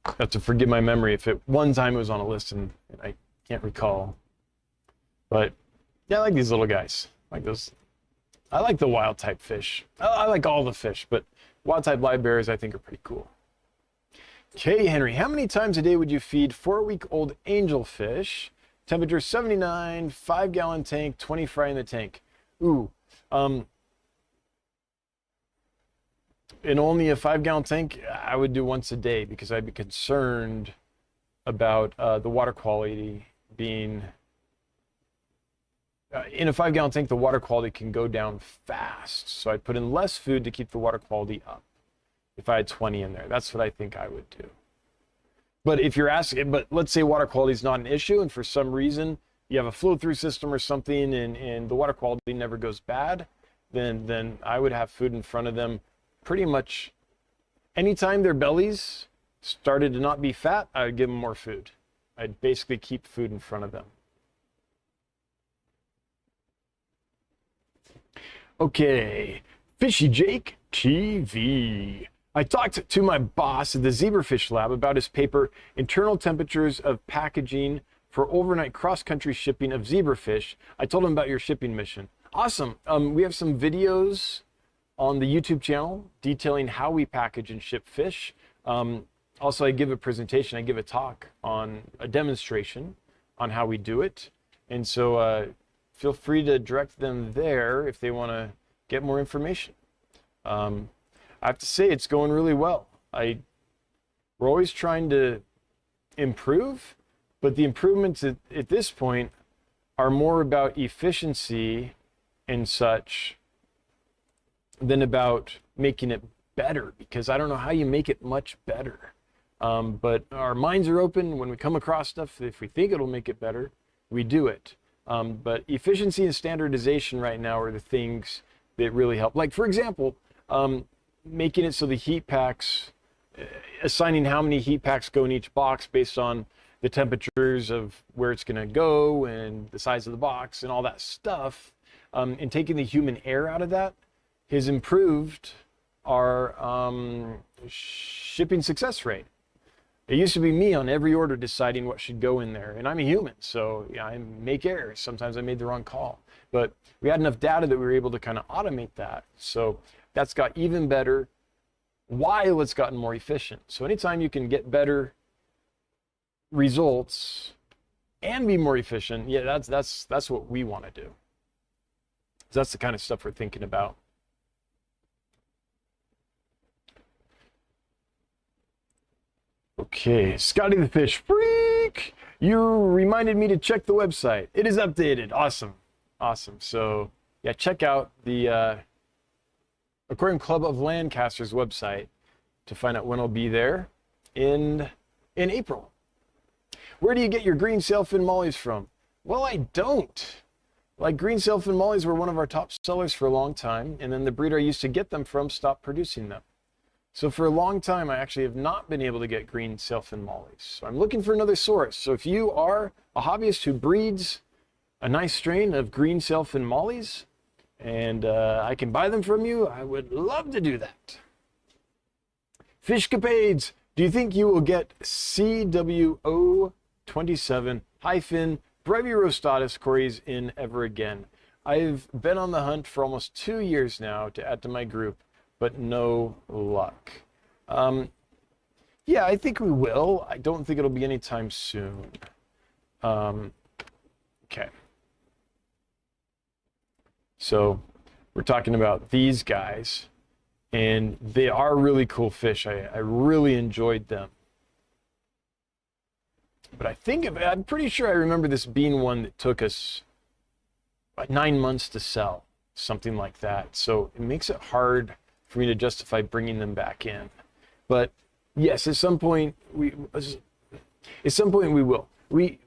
I have to forgive my memory if one time it was on a list and I can't recall. But yeah, I like these little guys. I like those. I like the wild type fish. I like all the fish, but wild type livebearers I think are pretty cool. Okay, Henry, how many times a day would you feed 4-week-old angelfish? Temperature 79, 5-gallon tank, 20 fry in the tank. Ooh, in only a 5-gallon tank, I would do once a day because I'd be concerned about the water quality being... in a 5-gallon tank, the water quality can go down fast. So I'd put in less food to keep the water quality up. If I had 20 in there, that's what I think I would do. But if you're asking, but let's say water quality is not an issue, and for some reason you have a flow-through system or something, and the water quality never goes bad, then I would have food in front of them pretty much anytime their bellies started to not be fat. I would give them more food. I'd basically keep food in front of them. Okay, Fishy Jake TV. I talked to my boss at the zebrafish lab about his paper, Internal Temperatures of Packaging for Overnight Cross-Country Shipping of Zebrafish. I told him about your shipping mission. Awesome. We have some videos on the YouTube channel detailing how we package and ship fish. Also, I give a presentation, I give a talk on a demonstration on how we do it. And so feel free to direct them there if they want to get more information. I have to say it's going really well. We're always trying to improve, but the improvements at this point are more about efficiency and such than about making it better, because I don't know how you make it much better. But our minds are open. When we come across stuff, if we think it'll make it better, we do it. But efficiency and standardization right now are the things that really help. Like, for example, making it so the heat packs, assigning how many heat packs go in each box based on the temperatures of where it's going to go and the size of the box and all that stuff, and taking the human error out of that has improved our shipping success rate. It used to be me on every order deciding what should go in there, and I'm a human, so yeah, I make errors. Sometimes I made the wrong call, but we had enough data that we were able to kind of automate that. So that's got even better while it's gotten more efficient. So anytime you can get better results and be more efficient, yeah, that's what we want to do. That's the kind of stuff we're thinking about. Okay, Scotty the Fish Freak, you reminded me to check the website. It is updated. Awesome. Awesome. So, yeah, check out the Aquarium Club of Lancasters website to find out when I'll be there in April. Where do you get your green sailfin mollies from? Well, I don't. Like, green sailfin mollies were one of our top sellers for a long time, and then the breeder I used to get them from stopped producing them. So for a long time, I actually have not been able to get green sailfin mollies. So I'm looking for another source. So if you are a hobbyist who breeds a nice strain of green sailfin mollies, and I can buy them from you, I would love to do that. Fishcapades, do you think you will get CWO27-Brevirostatus Cories in ever again? I've been on the hunt for almost 2 years now to add to my group, but no luck. Yeah, I think we will. I don't think it'll be anytime soon. Okay. So we're talking about these guys, and they are really cool fish. I really enjoyed them. But I'm pretty sure I remember this being one that took us about 9 months to sell, something like that. So it makes it hard for me to justify bringing them back in. But yes, at some point we will. We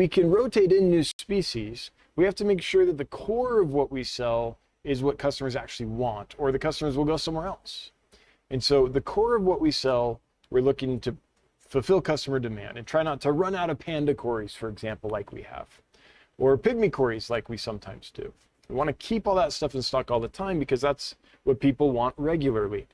can rotate in new species. We have to make sure that the core of what we sell is what customers actually want, or the customers will go somewhere else. And so the core of what we sell, we're looking to fulfill customer demand and try not to run out of panda cories, for example, like we have, or pygmy cories like we sometimes do. We want to keep all that stuff in stock all the time because that's what people want regularly.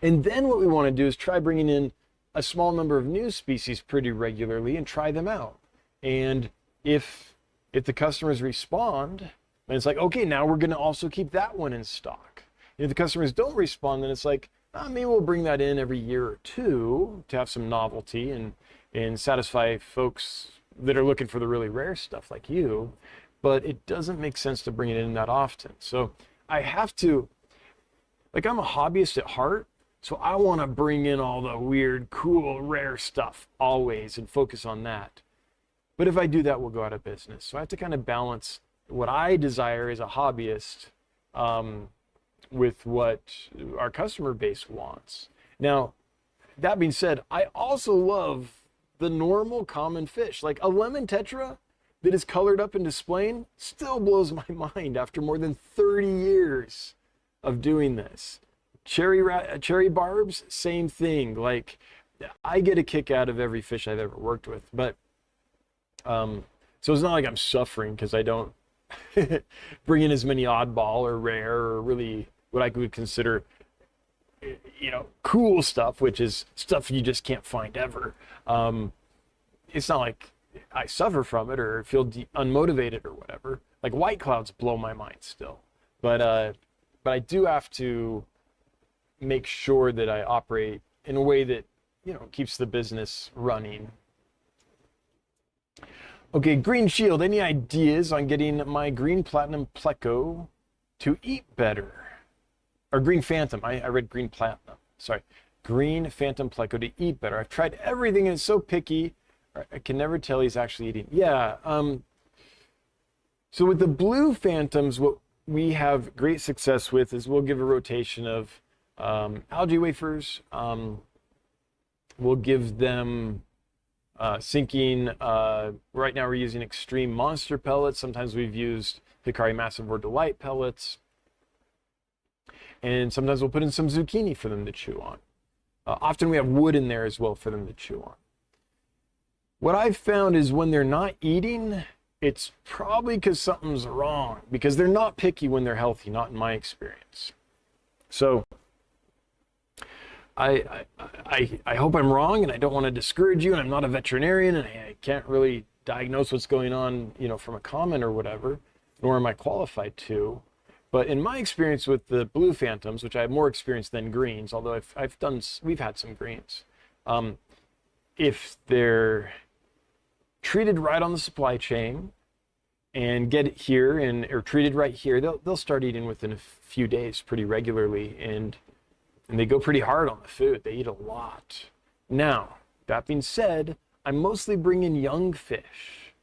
And then what we want to do is try bringing in a small number of new species pretty regularly and try them out. And if the customers respond, then it's like, okay, now we're going to also keep that one in stock. And if the customers don't respond, then it's like, maybe we'll bring that in every year or two to have some novelty and satisfy folks that are looking for the really rare stuff like you. But it doesn't make sense to bring it in that often. So I have to, like, I'm a hobbyist at heart, so I want to bring in all the weird, cool, rare stuff always and focus on that. But if I do that, we'll go out of business. So I have to kind of balance what I desire as a hobbyist with what our customer base wants. Now, that being said, I also love the normal common fish. Like a lemon tetra that is colored up and displaying still blows my mind after more than 30 years of doing this. Cherry barbs, same thing. Like, I get a kick out of every fish I've ever worked with, but so it's not like I'm suffering because I don't bring in as many oddball or rare or really what I would consider, cool stuff, which is stuff you just can't find ever. It's not like I suffer from it or feel unmotivated or whatever. Like white clouds blow my mind still, but I do have to make sure that I operate in a way that keeps the business running. Okay, Green Shield, any ideas on getting my green platinum pleco to eat better? Or green phantom, I read green platinum, sorry. Green phantom pleco to eat better. I've tried everything and it's so picky, I can never tell he's actually eating. Yeah, so with the blue phantoms, what we have great success with is we'll give a rotation of algae wafers. We'll give them sinking, right now we're using extreme monster pellets. Sometimes we've used Hikari Massivore Delight pellets. And sometimes we'll put in some zucchini for them to chew on. Often we have wood in there as well for them to chew on. What I've found is when they're not eating, it's probably because something's wrong, because they're not picky when they're healthy, not in my experience. So I hope I'm wrong, and I don't want to discourage you, and I'm not a veterinarian, and I can't really diagnose what's going on, from a comment or whatever, nor am I qualified to. But in my experience with the blue phantoms, which I have more experience than greens, although we've had some greens, if they're treated right on the supply chain and get it here or treated right here, they'll start eating within a few days pretty regularly, and they go pretty hard on the food. They eat a lot. Now, that being said, I mostly bring in young fish.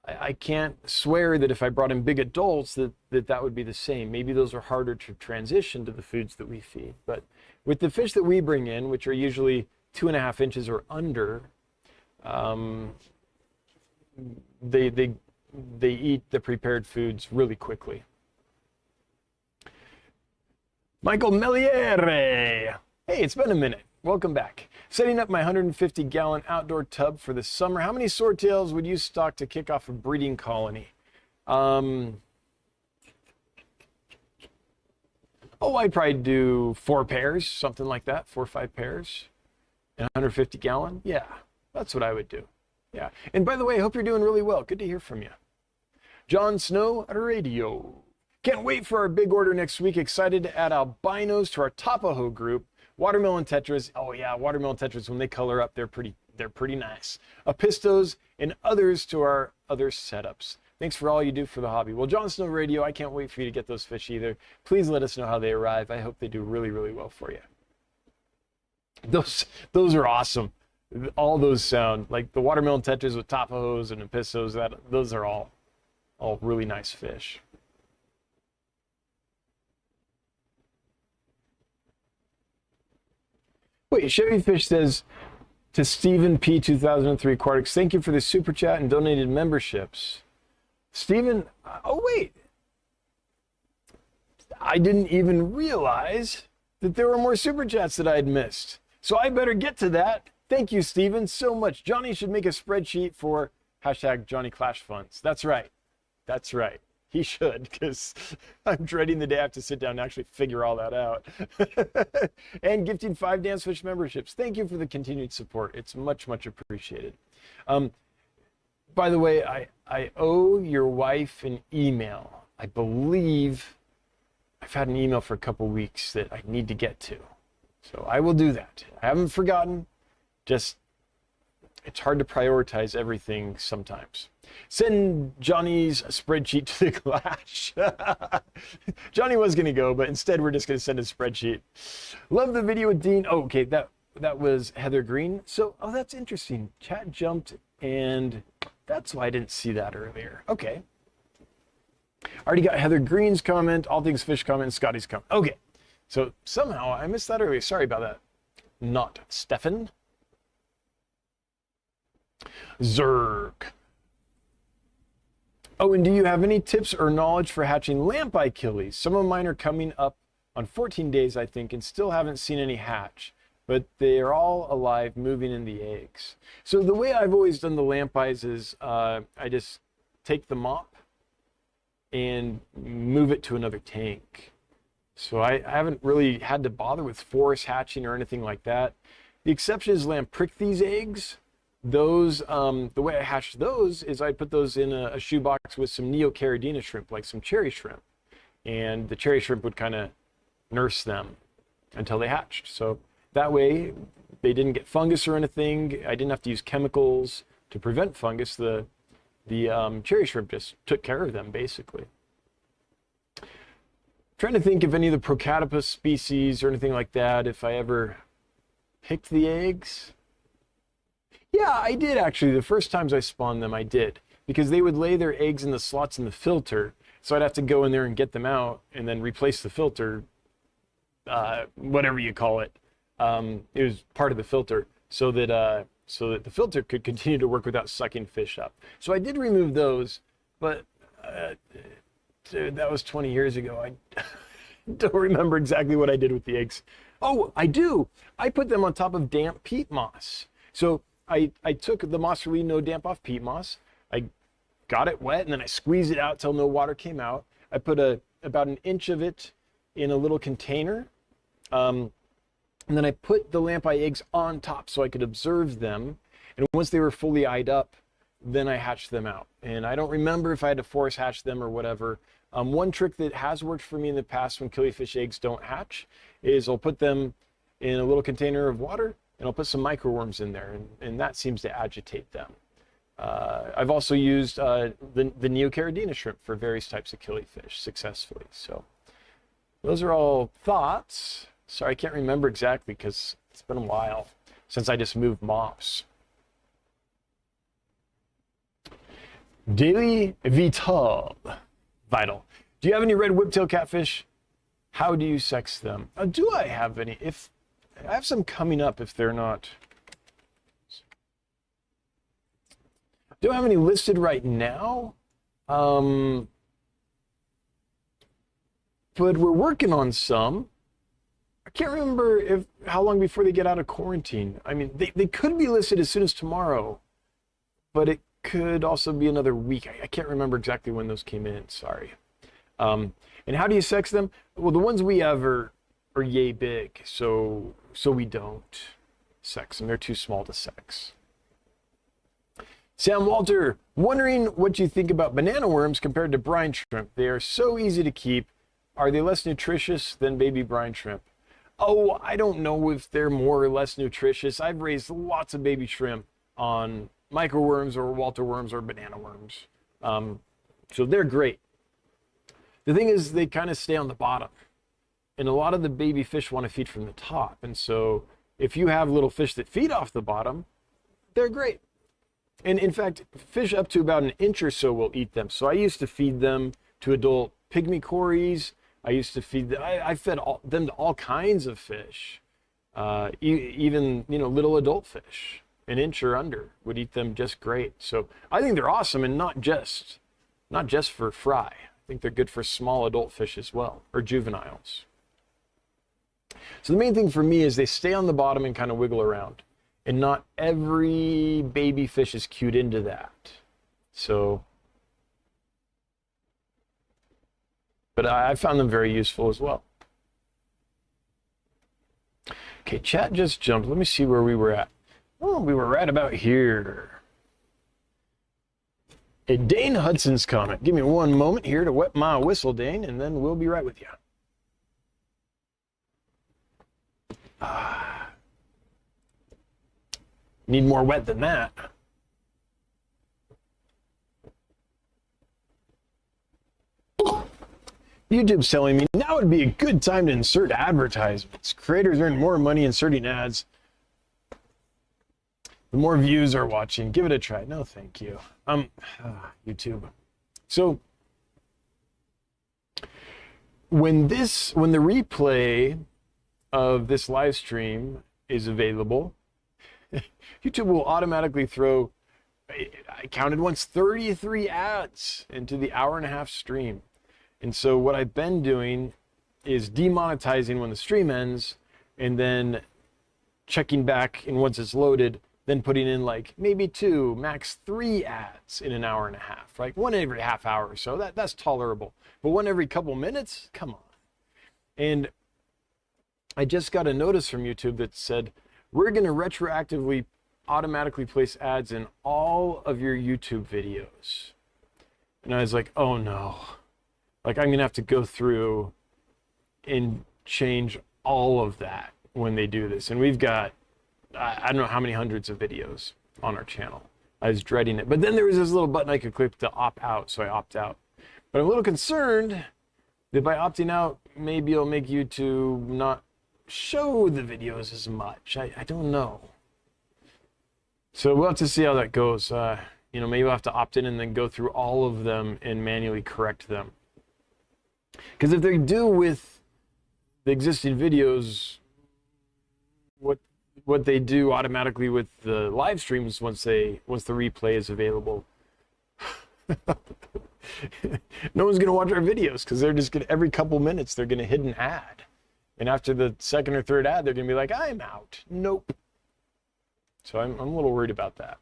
I can't swear that if I brought in big adults that would be the same. Maybe those are harder to transition to the foods that we feed. But with the fish that we bring in, which are usually 2.5 inches or under, they eat the prepared foods really quickly. Michael Meliere. Hey, it's been a minute. Welcome back. Setting up my 150-gallon outdoor tub for the summer. How many swordtails would you stock to kick off a breeding colony? I'd probably do 4 pairs, something like that, 4 or 5 pairs. And 150-gallon? Yeah, that's what I would do. Yeah. And by the way, I hope you're doing really well. Good to hear from you. John Snow at radio. Can't wait for our big order next week. Excited to add albinos to our Tapaho group. Watermelon tetras. Oh yeah, watermelon tetras, when they color up, they're pretty nice. Apistos and others to our other setups. Thanks for all you do for the hobby. Well, John Snow Radio, I can't wait for you to get those fish either. Please let us know how they arrive. I hope they do really, really well for you. Those are awesome. All those sound like the watermelon tetras with Tapahos and Apistos. Those are all really nice fish. Wait, Chevy Fish says to Stephen P 2003 Aquatics, thank you for the super chat and donated memberships. Stephen, oh wait, I didn't even realize that there were more super chats that I'd missed. So I better get to that. Thank you, Stephen, so much. Johnny should make a spreadsheet for hashtag Johnny Clash Funds. That's right. That's right. He should, because I'm dreading the day I have to sit down and actually figure all that out. And gifting 5 Dance Fish memberships. Thank you for the continued support. It's much, much appreciated. By the way, I owe your wife an email. I believe I've had an email for a couple weeks that I need to get to. So I will do that. I haven't forgotten. Just, it's hard to prioritize everything sometimes. Send Johnny's spreadsheet to the Clash. Johnny was going to go, but instead we're just going to send a spreadsheet. Love the video with Dean. Oh, okay, that was Heather Green. So, oh, that's interesting. Chat jumped, and that's why I didn't see that earlier. Okay. Already got Heather Green's comment, All Things Fish comment, and Scotty's comment. Okay. So somehow I missed that earlier. Sorry about that. Not Stefan. Zerg. Oh, and do you have any tips or knowledge for hatching lamp-eye killies? Some of mine are coming up on 14 days, I think, and still haven't seen any hatch, but they are all alive, moving in the eggs. So the way I've always done the lamp-eyes is I just take the mop and move it to another tank. So I haven't really had to bother with force hatching or anything like that. The exception is Lamprichthes eggs. Those, the way I hatched those is I put those in a shoebox with some Neocaridina shrimp, like some cherry shrimp. And the cherry shrimp would kind of nurse them until they hatched. So that way they didn't get fungus or anything. I didn't have to use chemicals to prevent fungus. The cherry shrimp just took care of them, basically. Trying to think of any of the Procatopus species or anything like that, if I ever picked the eggs. Yeah, I did actually. The first times I spawned them, I did. Because they would lay their eggs in the slots in the filter, so I'd have to go in there and get them out and then replace the filter, whatever you call it. It was part of the filter, so that the filter could continue to work without sucking fish up. So I did remove those, but dude, that was 20 years ago. I don't remember exactly what I did with the eggs. Oh, I do. I put them on top of damp peat moss. So I took the Moss Relief No Damp Off peat moss. I got it wet and then I squeezed it out till no water came out. I put about an inch of it in a little container. And then I put the lamp eye eggs on top so I could observe them. And once they were fully eyed up, then I hatched them out. And I don't remember if I had to force hatch them or whatever. One trick that has worked for me in the past when killifish eggs don't hatch is I'll put them in a little container of water and I'll put some microworms in there, and that seems to agitate them. I've also used the Neocaridina shrimp for various types of killifish successfully. So those are all thoughts. Sorry, I can't remember exactly because it's been a while. since I just moved mops. Daily Vital. Do you have any red whiptail catfish? How do you sex them? Do I have any? If I have some coming up, if they're not. Do I have any listed right now? But we're working on some. I can't remember how long before they get out of quarantine. I mean, they could be listed as soon as tomorrow, but it could also be another week. I can't remember exactly when those came in. Sorry. And how do you sex them? Well, the ones we have are yay big, so we don't sex them. They're too small to sex. Sam Walter, wondering what you think about banana worms compared to brine shrimp. They are so easy to keep. Are they less nutritious than baby brine shrimp? Oh, I don't know if they're more or less nutritious. I've raised lots of baby shrimp on microworms or Walter worms or banana worms. So they're great. The thing is, they kind of stay on the bottom. And a lot of the baby fish want to feed from the top. And so if you have little fish that feed off the bottom, they're great. And in fact, fish up to about an inch or so will eat them. So I used to feed them to adult pygmy cories. I used to feed them, I fed them to all kinds of fish. Even, little adult fish, an inch or under, would eat them just great. So I think they're awesome, and not just for fry. I think they're good for small adult fish as well, or juveniles. So the main thing for me is they stay on the bottom and kind of wiggle around. And not every baby fish is cued into that. So, but I found them very useful as well. Okay, chat just jumped. Let me see where we were at. Oh, we were right about here. A Dane Hudson's comment. Give me one moment here to wet my whistle, Dane, and then we'll be right with you. Need more wet than that. YouTube's telling me now would be a good time to insert advertisements. Creators earn more money inserting ads. The more views are watching. Give it a try. No, thank you. YouTube. So when the replay of this live stream is available, YouTube will automatically throw, I counted once, 33 ads into the hour-and-a-half stream. And so what I've been doing is demonetizing when the stream ends, and then checking back, and once it's loaded, then putting in like maybe 2, max 3 ads in an hour-and-a-half, right? One every half hour or so, that's tolerable. But one every couple minutes, come on. And I just got a notice from YouTube that said, we're going to retroactively automatically place ads in all of your YouTube videos. And I was like, oh no. Like, I'm going to have to go through and change all of that when they do this. And we've got, I don't know how many hundreds of videos on our channel. I was dreading it. But then there was this little button I could click to opt out, so I opt out. But I'm a little concerned that by opting out, maybe it'll make YouTube not show the videos as much. I don't know. So we'll have to see how that goes. Maybe we'll have to opt in and then go through all of them and manually correct them. Because if they do with the existing videos, what they do automatically with the live streams once the replay is available, no one's gonna watch our videos because they're just gonna, every couple minutes they're gonna hit an ad. And after the second or third ad, they're going to be like, I'm out. Nope. So I'm a little worried about that.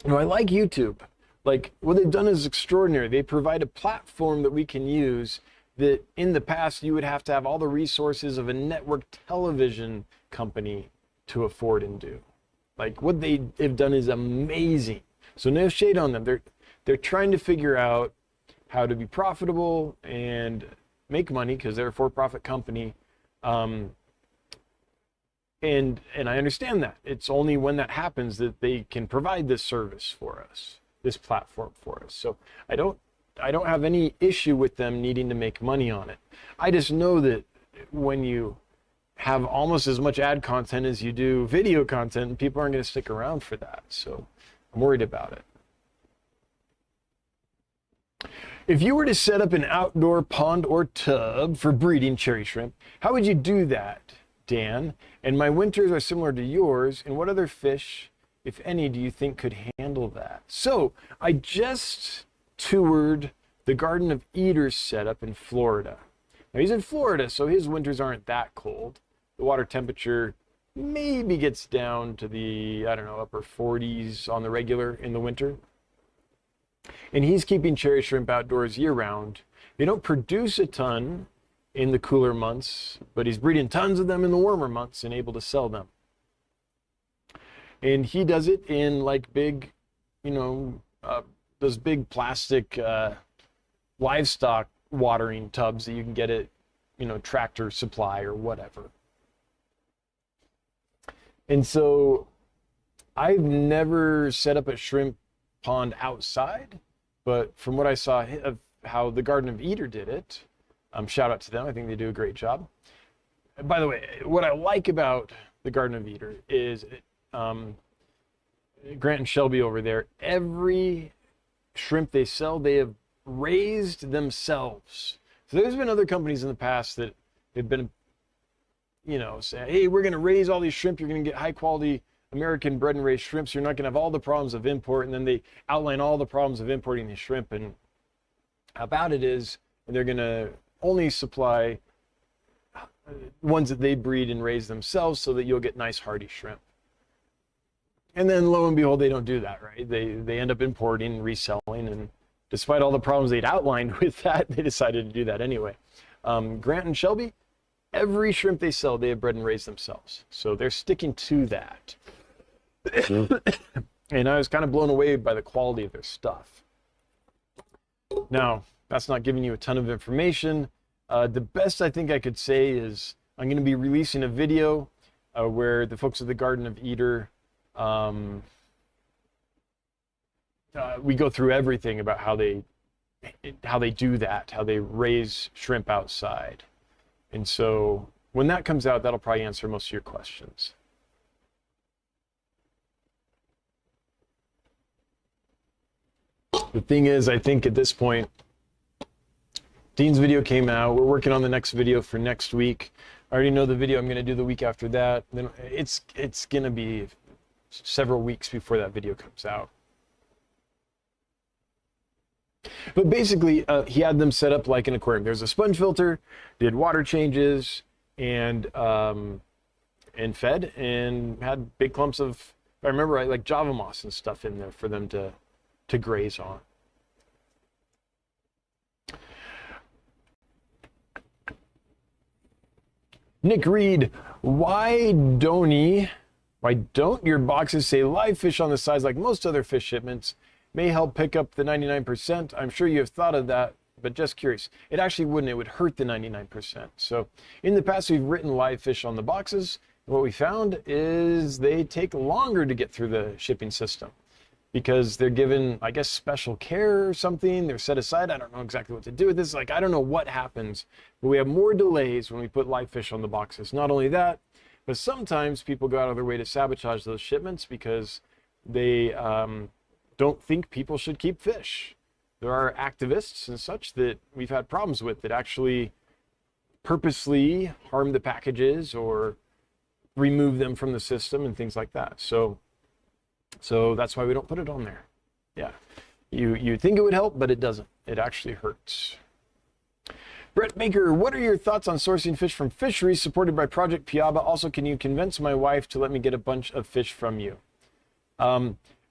I like YouTube. Like, what they've done is extraordinary. They provide a platform that we can use that in the past you would have to have all the resources of a network television company to afford and do. Like, what they have done is amazing. So no shade on them. They're trying to figure out how to be profitable and make money because they're a for-profit company, and I understand that. It's only when that happens that they can provide this service for us, this platform for us. So I don't have any issue with them needing to make money on it. I just know that when you have almost as much ad content as you do video content, and people aren't going to stick around for that. So I'm worried about it. If you were to set up an outdoor pond or tub for breeding cherry shrimp, how would you do that, Dan? And my winters are similar to yours. And what other fish, if any, do you think could handle that? So I just toured the Garden of Eater's setup in Florida. Now he's in Florida, so his winters aren't that cold. The water temperature maybe gets down to the, I don't know, upper 40s on the regular in the winter. And he's keeping cherry shrimp outdoors year round. They don't produce a ton in the cooler months, but he's breeding tons of them in the warmer months and able to sell them. And he does it in like big, those big plastic livestock watering tubs that you can get at, Tractor Supply or whatever. And so I've never set up a shrimp pond outside, but from what I saw of how the Garden of Eater did it, shout out to them. I think they do a great job. By the way, what I like about the Garden of Eater is Grant and Shelby over there, every shrimp they sell, they have raised themselves. So there's been other companies in the past that have been, say, hey, we're going to raise all these shrimp. You're going to get high quality American bred and raised shrimp, so you're not going to have all the problems of import. And then they outline all the problems of importing these shrimp. And about it is they're going to only supply ones that they breed and raise themselves so that you'll get nice hardy shrimp. And then lo and behold, they don't do that, right? They end up importing and reselling. And despite all the problems they'd outlined with that, they decided to do that anyway. Grant and Shelby, every shrimp they sell, they have bred and raised themselves. So they're sticking to that. And I was kind of blown away by the quality of their stuff. Now, that's not giving you a ton of information. The best I think I could say is I'm going to be releasing a video where the folks at the Garden of Eater, we go through everything about how they do that, how they raise shrimp outside. And so when that comes out, that'll probably answer most of your questions. The thing is, I think at this point, Dean's video came out. We're working on the next video for next week. I already know the video I'm going to do the week after that. Then it's going to be several weeks before that video comes out. But basically, he had them set up like an aquarium. There's a sponge filter, did water changes, and fed, and had big clumps of, if I remember right, like Java moss and stuff in there for them to graze on. Nick Reed, why don't your boxes say live fish on the sides like most other fish shipments? May help pick up the 99%. I'm sure you have thought of that, but just curious. It actually wouldn't. It would hurt the 99%. So in the past, we've written live fish on the boxes. What we found is they take longer to get through the shipping system because they're given, I guess, special care or something. They're set aside. I don't know exactly what to do with this. Like, I don't know what happens, but we have more delays when we put live fish on the boxes. Not only that, but sometimes people go out of their way to sabotage those shipments because they don't think people should keep fish. There are activists and such that we've had problems with that actually purposely harm the packages or remove them from the system and things like that. So that's why we don't put it on there. Yeah, you think it would help, but it doesn't. It actually hurts. Brett Baker, what are your thoughts on sourcing fish from fisheries supported by Project Piaba? Also, can you convince my wife to let me get a bunch of fish from you?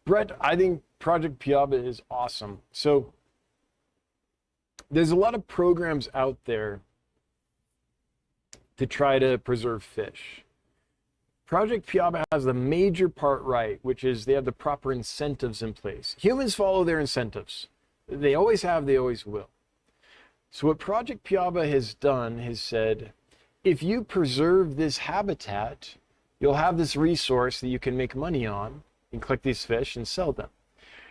Brett, I think Project Piaba is awesome. So there's a lot of programs out there to try to preserve fish. Project Piaba has the major part right, which is they have the proper incentives in place. Humans follow their incentives. They always have, they always will. So what Project Piaba has done has said, if you preserve this habitat, you'll have this resource that you can make money on and collect these fish and sell them.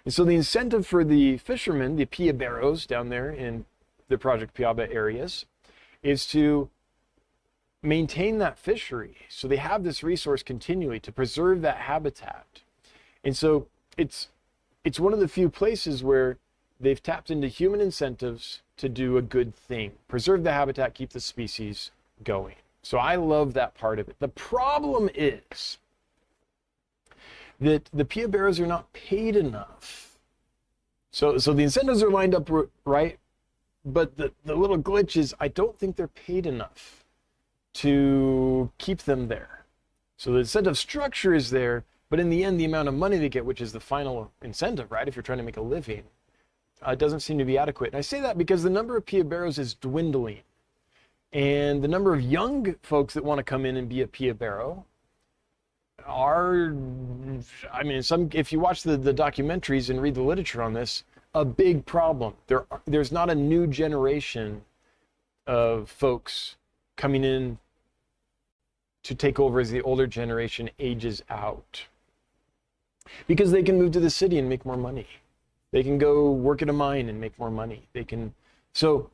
And so the incentive for the fishermen, the piaberos down there in the Project Piaba areas, is to maintain that fishery. So they have this resource continually to preserve that habitat. And so it's one of the few places where they've tapped into human incentives to do a good thing, preserve the habitat, keep the species going. So I love that part of it. The problem is that the pioneros are not paid enough. So the incentives are lined up right, but the little glitch is I don't think they're paid enough to keep them there. So the incentive structure is there, but in the end, the amount of money they get, which is the final incentive, right, if you're trying to make a living, doesn't seem to be adequate. And I say that because the number of pioneros is dwindling. And the number of young folks that want to come in and be a pionero are, I mean, if you watch the documentaries and read the literature on this, a big problem. There's not a new generation of folks coming in to take over as the older generation ages out. Because they can move to the city and make more money. They can go work at a mine and make more money. So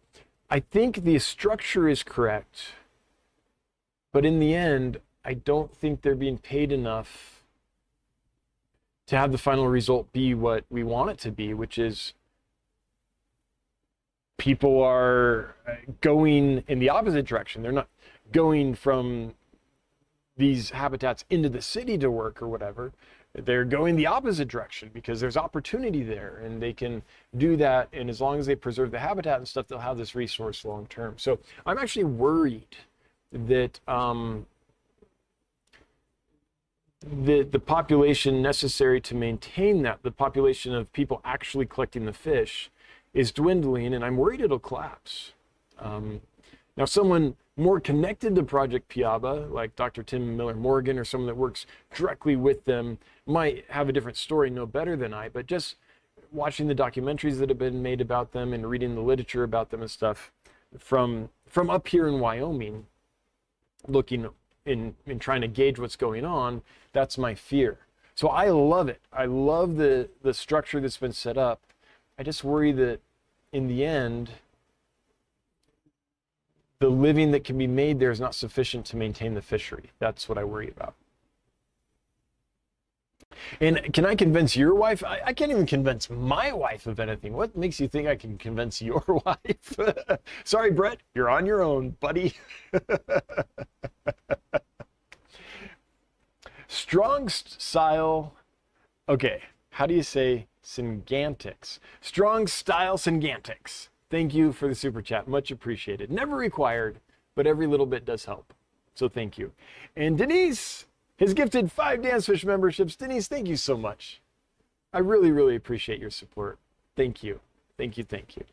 I think the structure is correct, but in the end, I don't think they're being paid enough to have the final result be what we want it to be, which is people are going in the opposite direction. They're not going from these habitats into the city to work or whatever. They're going the opposite direction because there's opportunity there and they can do that. And as long as they preserve the habitat and stuff, they'll have this resource long term. So I'm actually worried that the population necessary to maintain that, the population of people actually collecting the fish, is dwindling, and I'm worried it'll collapse. Now, someone more connected to Project Piaba, like Dr. Tim Miller-Morgan or someone that works directly with them, might have a different story, know better than I, but just watching the documentaries that have been made about them and reading the literature about them and stuff from up here in Wyoming, looking in trying to gauge what's going on, that's my fear. So I love it. I love the structure that's been set up. I just worry that in the end, the living that can be made there is not sufficient to maintain the fishery. That's what I worry about. And can I convince your wife? I can't even convince my wife of anything. What makes you think I can convince your wife? Sorry, Brett, you're on your own, buddy. Strong style. Okay, how do you say Syngantics? Strong style Syngantics. Thank you for the super chat. Much appreciated. Never required, but every little bit does help. So thank you. And Denise has gifted 5 Dance Fish memberships. Denise, thank you so much. I really, really appreciate your support. Thank you. Thank you. Thank you.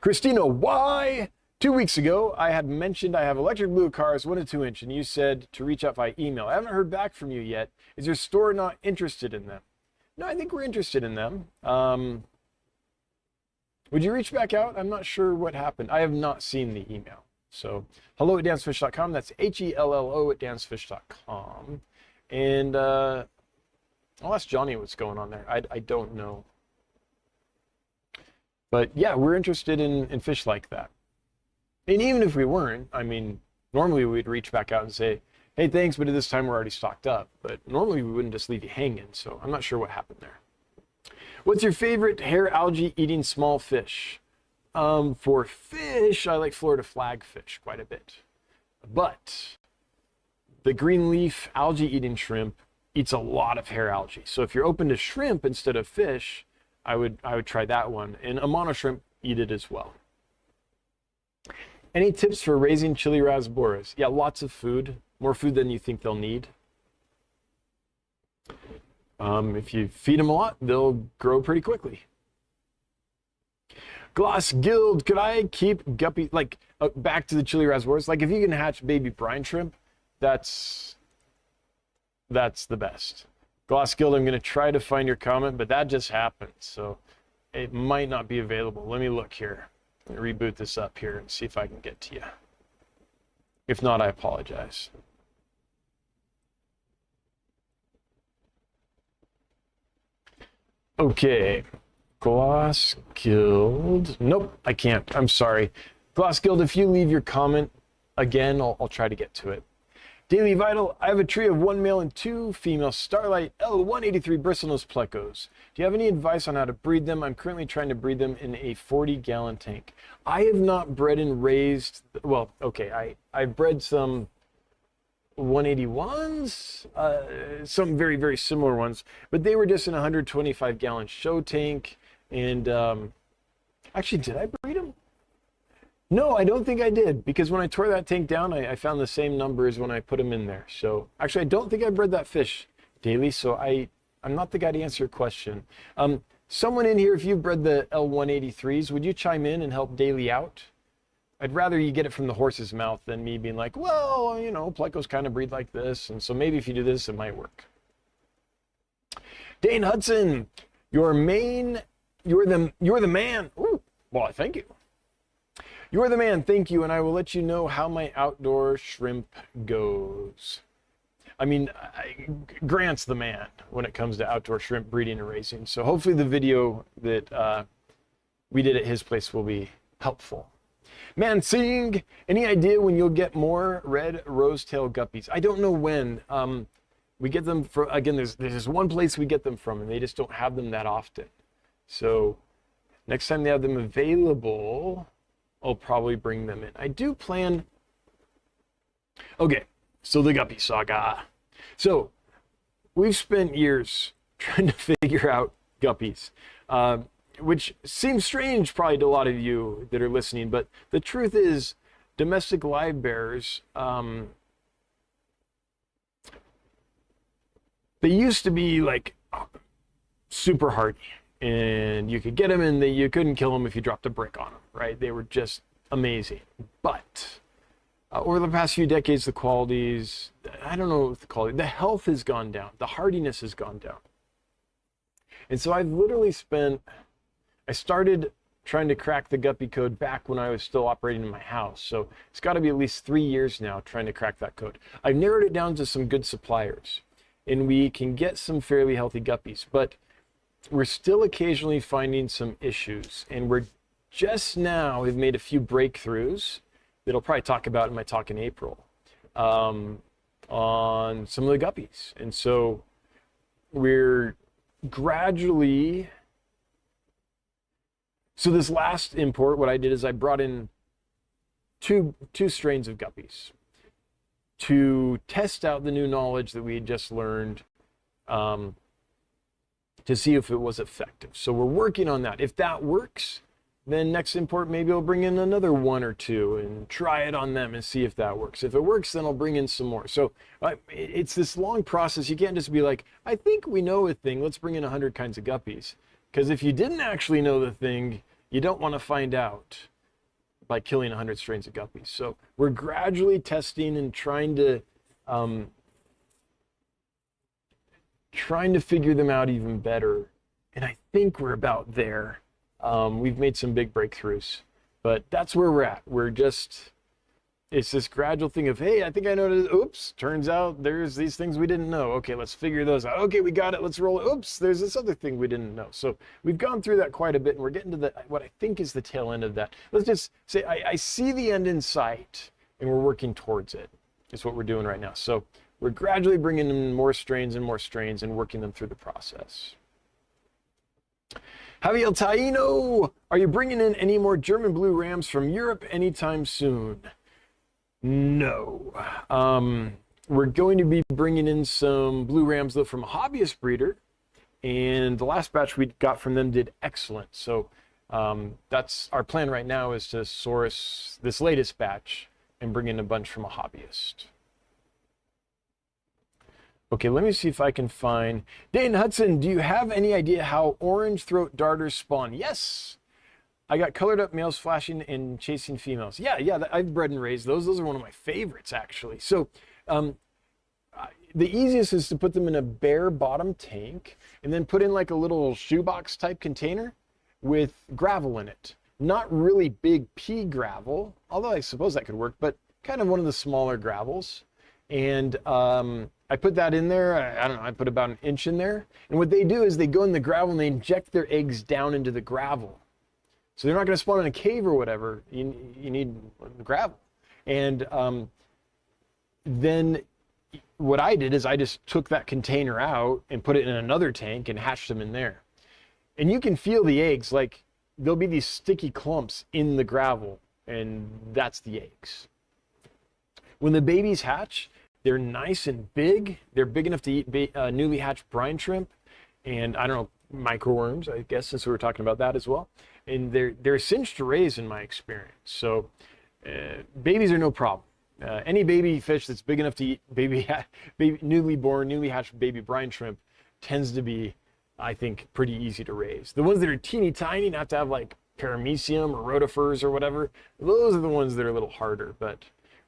Christina, why? 2 weeks ago, I had mentioned I have electric blue cars 1 to 2 inch, and you said to reach out via email. I haven't heard back from you yet. Is your store not interested in them? No, I think we're interested in them. Would you reach back out? I'm not sure what happened. I have not seen the email. So hello@dancefish.com. That's HELLO@dancefish.com. And I'll ask Johnny what's going on there. I don't know. But yeah, we're interested in fish like that. And even if we weren't, I mean, normally we'd reach back out and say, hey, thanks, but at this time we're already stocked up. But normally we wouldn't just leave you hanging. So I'm not sure what happened there. What's your favorite hair algae eating small fish? For fish, I like Florida flagfish quite a bit. But the green leaf algae eating shrimp eats a lot of hair algae. So if you're open to shrimp instead of fish, I would try that one. And Amano shrimp eat it as well. Any tips for raising chili rasboras? Yeah, lots of food. More food than you think they'll need. If you feed them a lot, they'll grow pretty quickly. Gloss Guild, could I keep guppy, like, back to the chili rasboras? Like, if you can hatch baby brine shrimp, that's the best. Gloss Guild, I'm going to try to find your comment, but that just happened, so it might not be available. Let me look here. Let me reboot this up here and see if I can get to you. If not, I apologize. Okay, Gloss Guild. Nope, I can't. I'm sorry. Glass Guild, if you leave your comment again, I'll try to get to it. Daily Vital, I have a tree of 1 male and 2 female Starlight L183 bristlenose plecos. Do you have any advice on how to breed them? I'm currently trying to breed them in a 40-gallon tank. I have not bred and raised, well, okay, I've bred some 181s, some very, very similar ones, but they were just in a 125-gallon show tank. And actually, did I breed them? No, I don't think I did, because when I tore that tank down, I found the same number as when I put them in there. So actually, I don't think I bred that fish, Daily, so I'm not the guy to answer your question. Someone in here, if you bred the L183s, would you chime in and help Daily out? I'd rather you get it from the horse's mouth than me being like, well, you know, plecos kind of breed like this, and so maybe if you do this, it might work. Dane Hudson, you're the man. Ooh, well, thank you. You're the man, thank you, and I will let you know how my outdoor shrimp goes. I mean, Grant's the man when it comes to outdoor shrimp breeding and raising, so hopefully the video that we did at his place will be helpful. Man Sing, any idea when you'll get more red rosetail guppies? I don't know when. We get them from, again, there's just one place we get them from, and they just don't have them that often. So next time they have them available, I'll probably bring them in. I do plan. Okay, so the guppy saga. So we've spent years trying to figure out guppies, which seems strange probably to a lot of you that are listening, but the truth is domestic live bearers, they used to be like super hardy. And you could get them and you couldn't kill them if you dropped a brick on them, right? They were just amazing. But over the past few decades, the qualities, I don't know the quality, the health has gone down. The hardiness has gone down. And so I've literally I started trying to crack the guppy code back when I was still operating in my house. So it's got to be at least 3 years now trying to crack that code. I've narrowed it down to some good suppliers. And we can get some fairly healthy guppies. But we're still occasionally finding some issues, and we've made a few breakthroughs that I'll probably talk about in my talk in April on some of the guppies. And so we're gradually, so this last import, what I did is I brought in two strains of guppies to test out the new knowledge that we had just learned, to see if it was effective. So we're working on that. If that works, then next import, maybe I'll bring in another 1 or 2 and try it on them and see if that works. If it works, then I'll bring in some more. So it's this long process. You can't just be like, I think we know a thing, let's bring in 100 kinds of guppies. Because if you didn't actually know the thing, you don't want to find out by killing 100 strains of guppies. So we're gradually testing and trying to figure them out even better. And I think we're about there. We've made some big breakthroughs, but that's where we're at. It's this gradual thing of, hey, I think I know this. Oops, turns out there's these things we didn't know. Okay, let's figure those out. Okay, we got it, let's roll it. Oops, there's this other thing we didn't know. So we've gone through that quite a bit, and we're getting to what I think is the tail end of that. Let's just say I see the end in sight, and we're working towards it. Is what we're doing right now. So we're gradually bringing in more strains and working them through the process. Javier Taino, are you bringing in any more German blue rams from Europe anytime soon? No. We're going to be bringing in some blue rams, though, from a hobbyist breeder. And the last batch we got from them did excellent. So that's our plan right now, is to source this latest batch and bring in a bunch from a hobbyist. Okay, let me see if I can find... Dane Hudson, do you have any idea how orange throat darters spawn? Yes! I got colored up males flashing and chasing females. Yeah, I've bred and raised those. Those are one of my favorites, actually. So the easiest is to put them in a bare bottom tank and then put in like a little shoebox type container with gravel in it. Not really big pea gravel, although I suppose that could work, but kind of one of the smaller gravels. And I put that in there. I don't know, I put about 1 inch in there. And what they do is they go in the gravel and they inject their eggs down into the gravel. So they're not going to spawn in a cave or whatever. You need gravel. And then what I did is I just took that container out and put it in another tank and hatched them in there. And you can feel the eggs, like there'll be these sticky clumps in the gravel, and that's the eggs. When the babies hatch, they're nice and big. They're big enough to eat newly hatched brine shrimp and, I don't know, microworms, I guess, since we were talking about that as well. And they're cinched to raise in my experience. So babies are no problem. Any baby fish that's big enough to eat newly born, newly hatched baby brine shrimp tends to be, I think, pretty easy to raise. The ones that are teeny tiny and have to have like paramecium or rotifers or whatever, those are the ones that are a little harder. But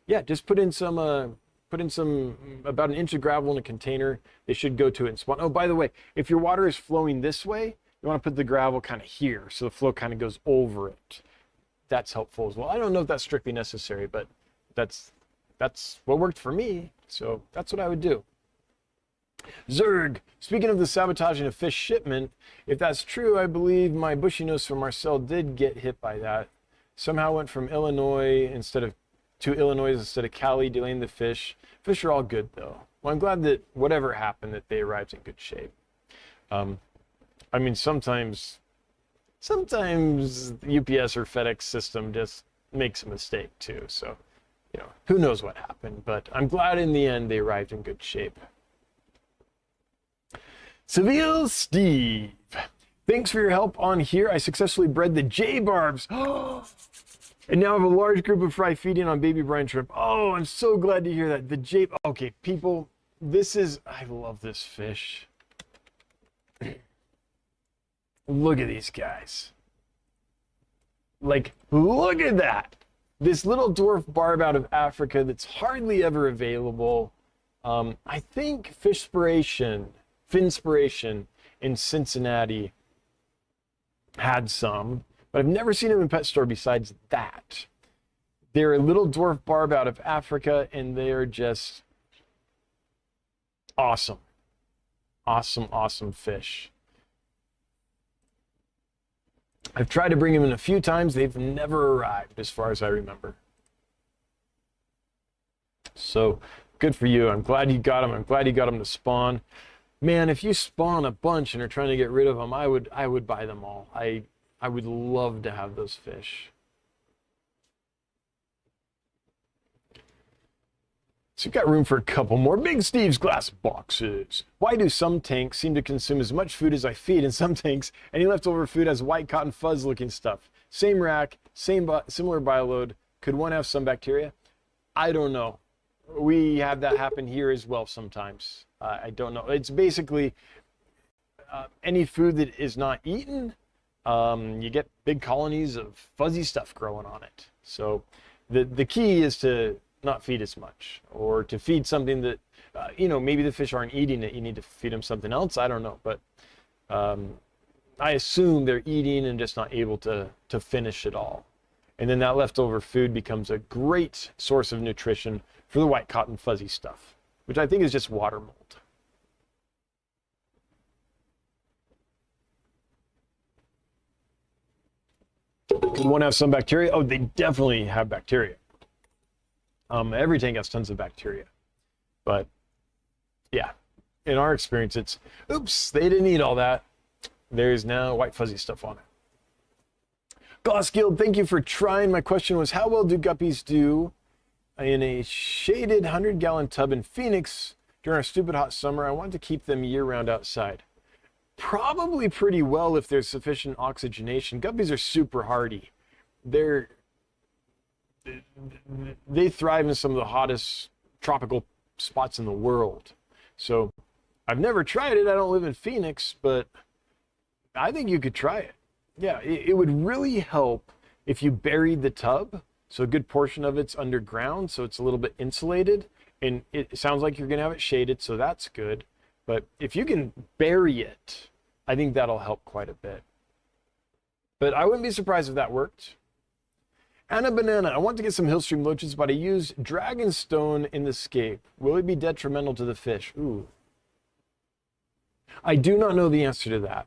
yeah, just put in some about an inch of gravel in a container. They should go to it and spawn. Oh, by the way, if your water is flowing this way, you want to put the gravel kind of here so the flow kind of goes over it. That's helpful as well. I don't know if that's strictly necessary, but that's what worked for me, so that's what I would do. Zerg, speaking of the sabotaging of fish shipment, if that's true, I believe my bushy nose from Marcel did get hit by that. Somehow went from Illinois to Illinois instead of Cali, delaying the fish. Fish are all good though. Well, I'm glad that whatever happened, that they arrived in good shape. I mean, sometimes the UPS or FedEx system just makes a mistake too, so you know, who knows what happened, but I'm glad in the end they arrived in good shape. Seville Steve, thanks for your help on here. I successfully bred the J-barbs. And now I have a large group of fry feeding on baby brine shrimp. Oh, I'm so glad to hear that. The J, okay, people, I love this fish. Look at these guys. Like, look at that. This little dwarf barb out of Africa that's hardly ever available. I think Finspiration in Cincinnati had some, but I've never seen them in pet store besides that. They're a little dwarf barb out of Africa, and they're just awesome. Awesome, awesome fish. I've tried to bring them in a few times. They've never arrived, as far as I remember. So, good for you. I'm glad you got them. I'm glad you got them to spawn. Man, if you spawn a bunch and are trying to get rid of them, I would buy them all. I would love to have those fish. So you've got room for a couple more. Big Steve's glass boxes. Why do some tanks seem to consume as much food as I feed, and some tanks, any leftover food has white cotton fuzz looking stuff? Same rack, similar bioload. Could one have some bacteria? I don't know. We have that happen here as well sometimes. I don't know. It's basically any food that is not eaten, you get big colonies of fuzzy stuff growing on it. So the key is to not feed as much, or to feed something that, maybe the fish aren't eating it. You need to feed them something else. I don't know, but I assume they're eating and just not able to finish it all. And then that leftover food becomes a great source of nutrition for the white cotton fuzzy stuff, which I think is just water mold. Could one have some bacteria? Oh, they definitely have bacteria. Every tank has tons of bacteria. But yeah, in our experience, it's, oops, they didn't eat all that. There's now white fuzzy stuff on it. Gloss Guild, thank you for trying. My question was, how well do guppies do in a shaded 100-gallon tub in Phoenix during our stupid hot summer? I want to keep them year-round outside. Probably pretty well if there's sufficient oxygenation. Guppies are super hardy. They thrive in some of the hottest tropical spots in the world. So I've never tried it. I don't live in Phoenix, but I think you could try it. Yeah, it would really help if you buried the tub, so a good portion of it's underground, so it's a little bit insulated, and it sounds like you're gonna have it shaded, so that's good. But if you can bury it, I think that'll help quite a bit. But I wouldn't be surprised if that worked. Anna Banana, I want to get some Hillstream loaches, but I use Dragonstone in the scape. Will it be detrimental to the fish? Ooh. I do not know the answer to that.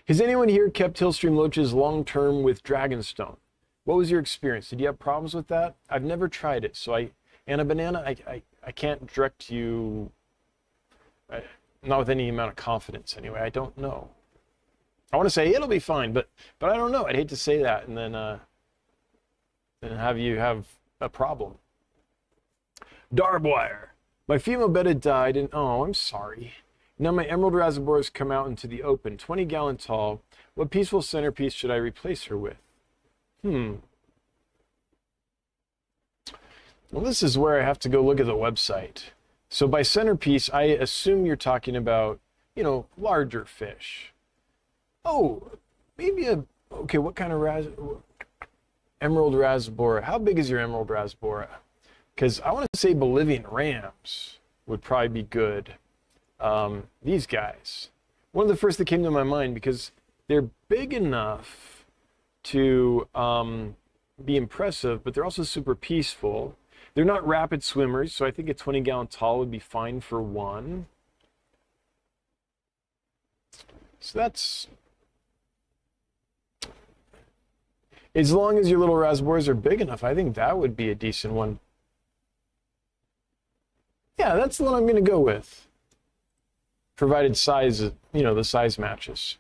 Has anyone here kept Hillstream loaches long-term with Dragonstone? What was your experience? Did you have problems with that? I've never tried it, so Anna Banana, I can't direct you, not with any amount of confidence anyway. I don't know. I want to say it'll be fine, but I don't know. I'd hate to say that and then have you have a problem. Darbwire. My female betta died and oh, I'm sorry. Now my emerald rasibora come out into the open, 20-gallon tall. What peaceful centerpiece should I replace her with? Well, this is where I have to go look at the website. So by centerpiece, I assume you're talking about, you know, larger fish. Oh, maybe okay, what kind of emerald rasibora? How big is your emerald rasibora? Because I want to say Bolivian rams would probably be good. These guys. One of the first that came to my mind because they're big enough to be impressive, but they're also super peaceful. They're not rapid swimmers, so I think a 20-gallon tall would be fine for one. So that's... As long as your little rasboras are big enough, I think that would be a decent one. Yeah, that's the one I'm going to go with. Provided size, you know, the size matches.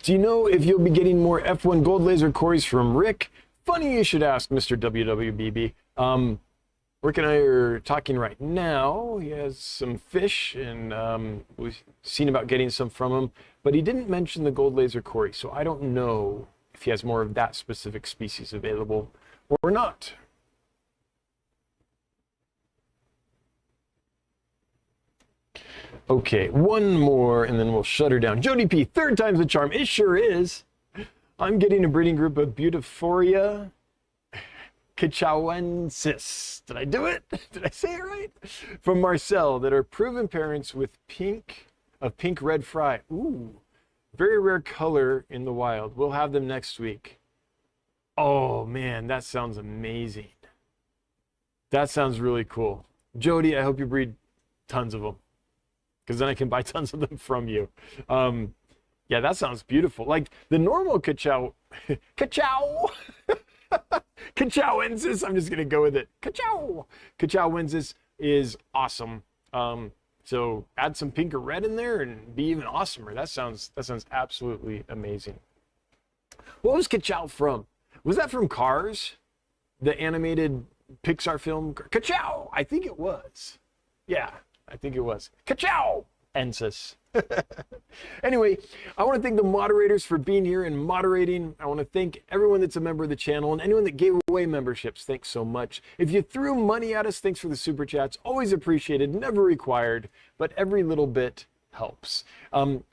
Do you know if you'll be getting more F1 gold laser cories from Rick? Funny you should ask, Mr. WWBB. Rick and I are talking right now. He has some fish, and we've seen about getting some from him, but he didn't mention the gold laser cory, so I don't know if he has more of that specific species available or not. Okay, one more, and then we'll shut her down. Jody P, third time's the charm. It sure is. I'm getting a breeding group of Butiphoria Cachawensis. Did I do it? Did I say it right? From Marcel, that are proven parents with pink red fry. Ooh, very rare color in the wild. We'll have them next week. Oh man, that sounds amazing. That sounds really cool. Jody, I hope you breed tons of them, because then I can buy tons of them from you. Yeah, that sounds beautiful. Like the normal Cachawensis, I'm just gonna go with it. Cachawensis is awesome. So add some pink or red in there and be even awesomer. That sounds absolutely amazing. What was Kachow from? Was that from Cars? The animated Pixar film? Kachow! I think it was. Yeah, I think it was. Cachawensis. Anyway, I want to thank the moderators for being here and moderating. I want to thank everyone that's a member of the channel and anyone that gave away memberships. Thanks so much. If you threw money at us, thanks for the super chats. Always appreciated, never required, but every little bit helps.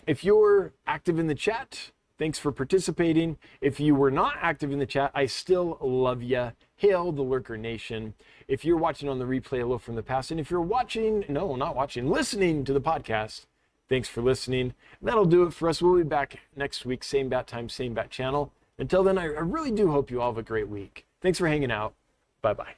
If you're active in the chat, thanks for participating. If you were not active in the chat, I still love ya. Hail the Lurker Nation. If you're watching on the replay, hello from the past. And if you're watching, no, not watching, listening to the podcast, thanks for listening. That'll do it for us. We'll be back next week, same bat time, same bat channel. Until then, I really do hope you all have a great week. Thanks for hanging out. Bye-bye.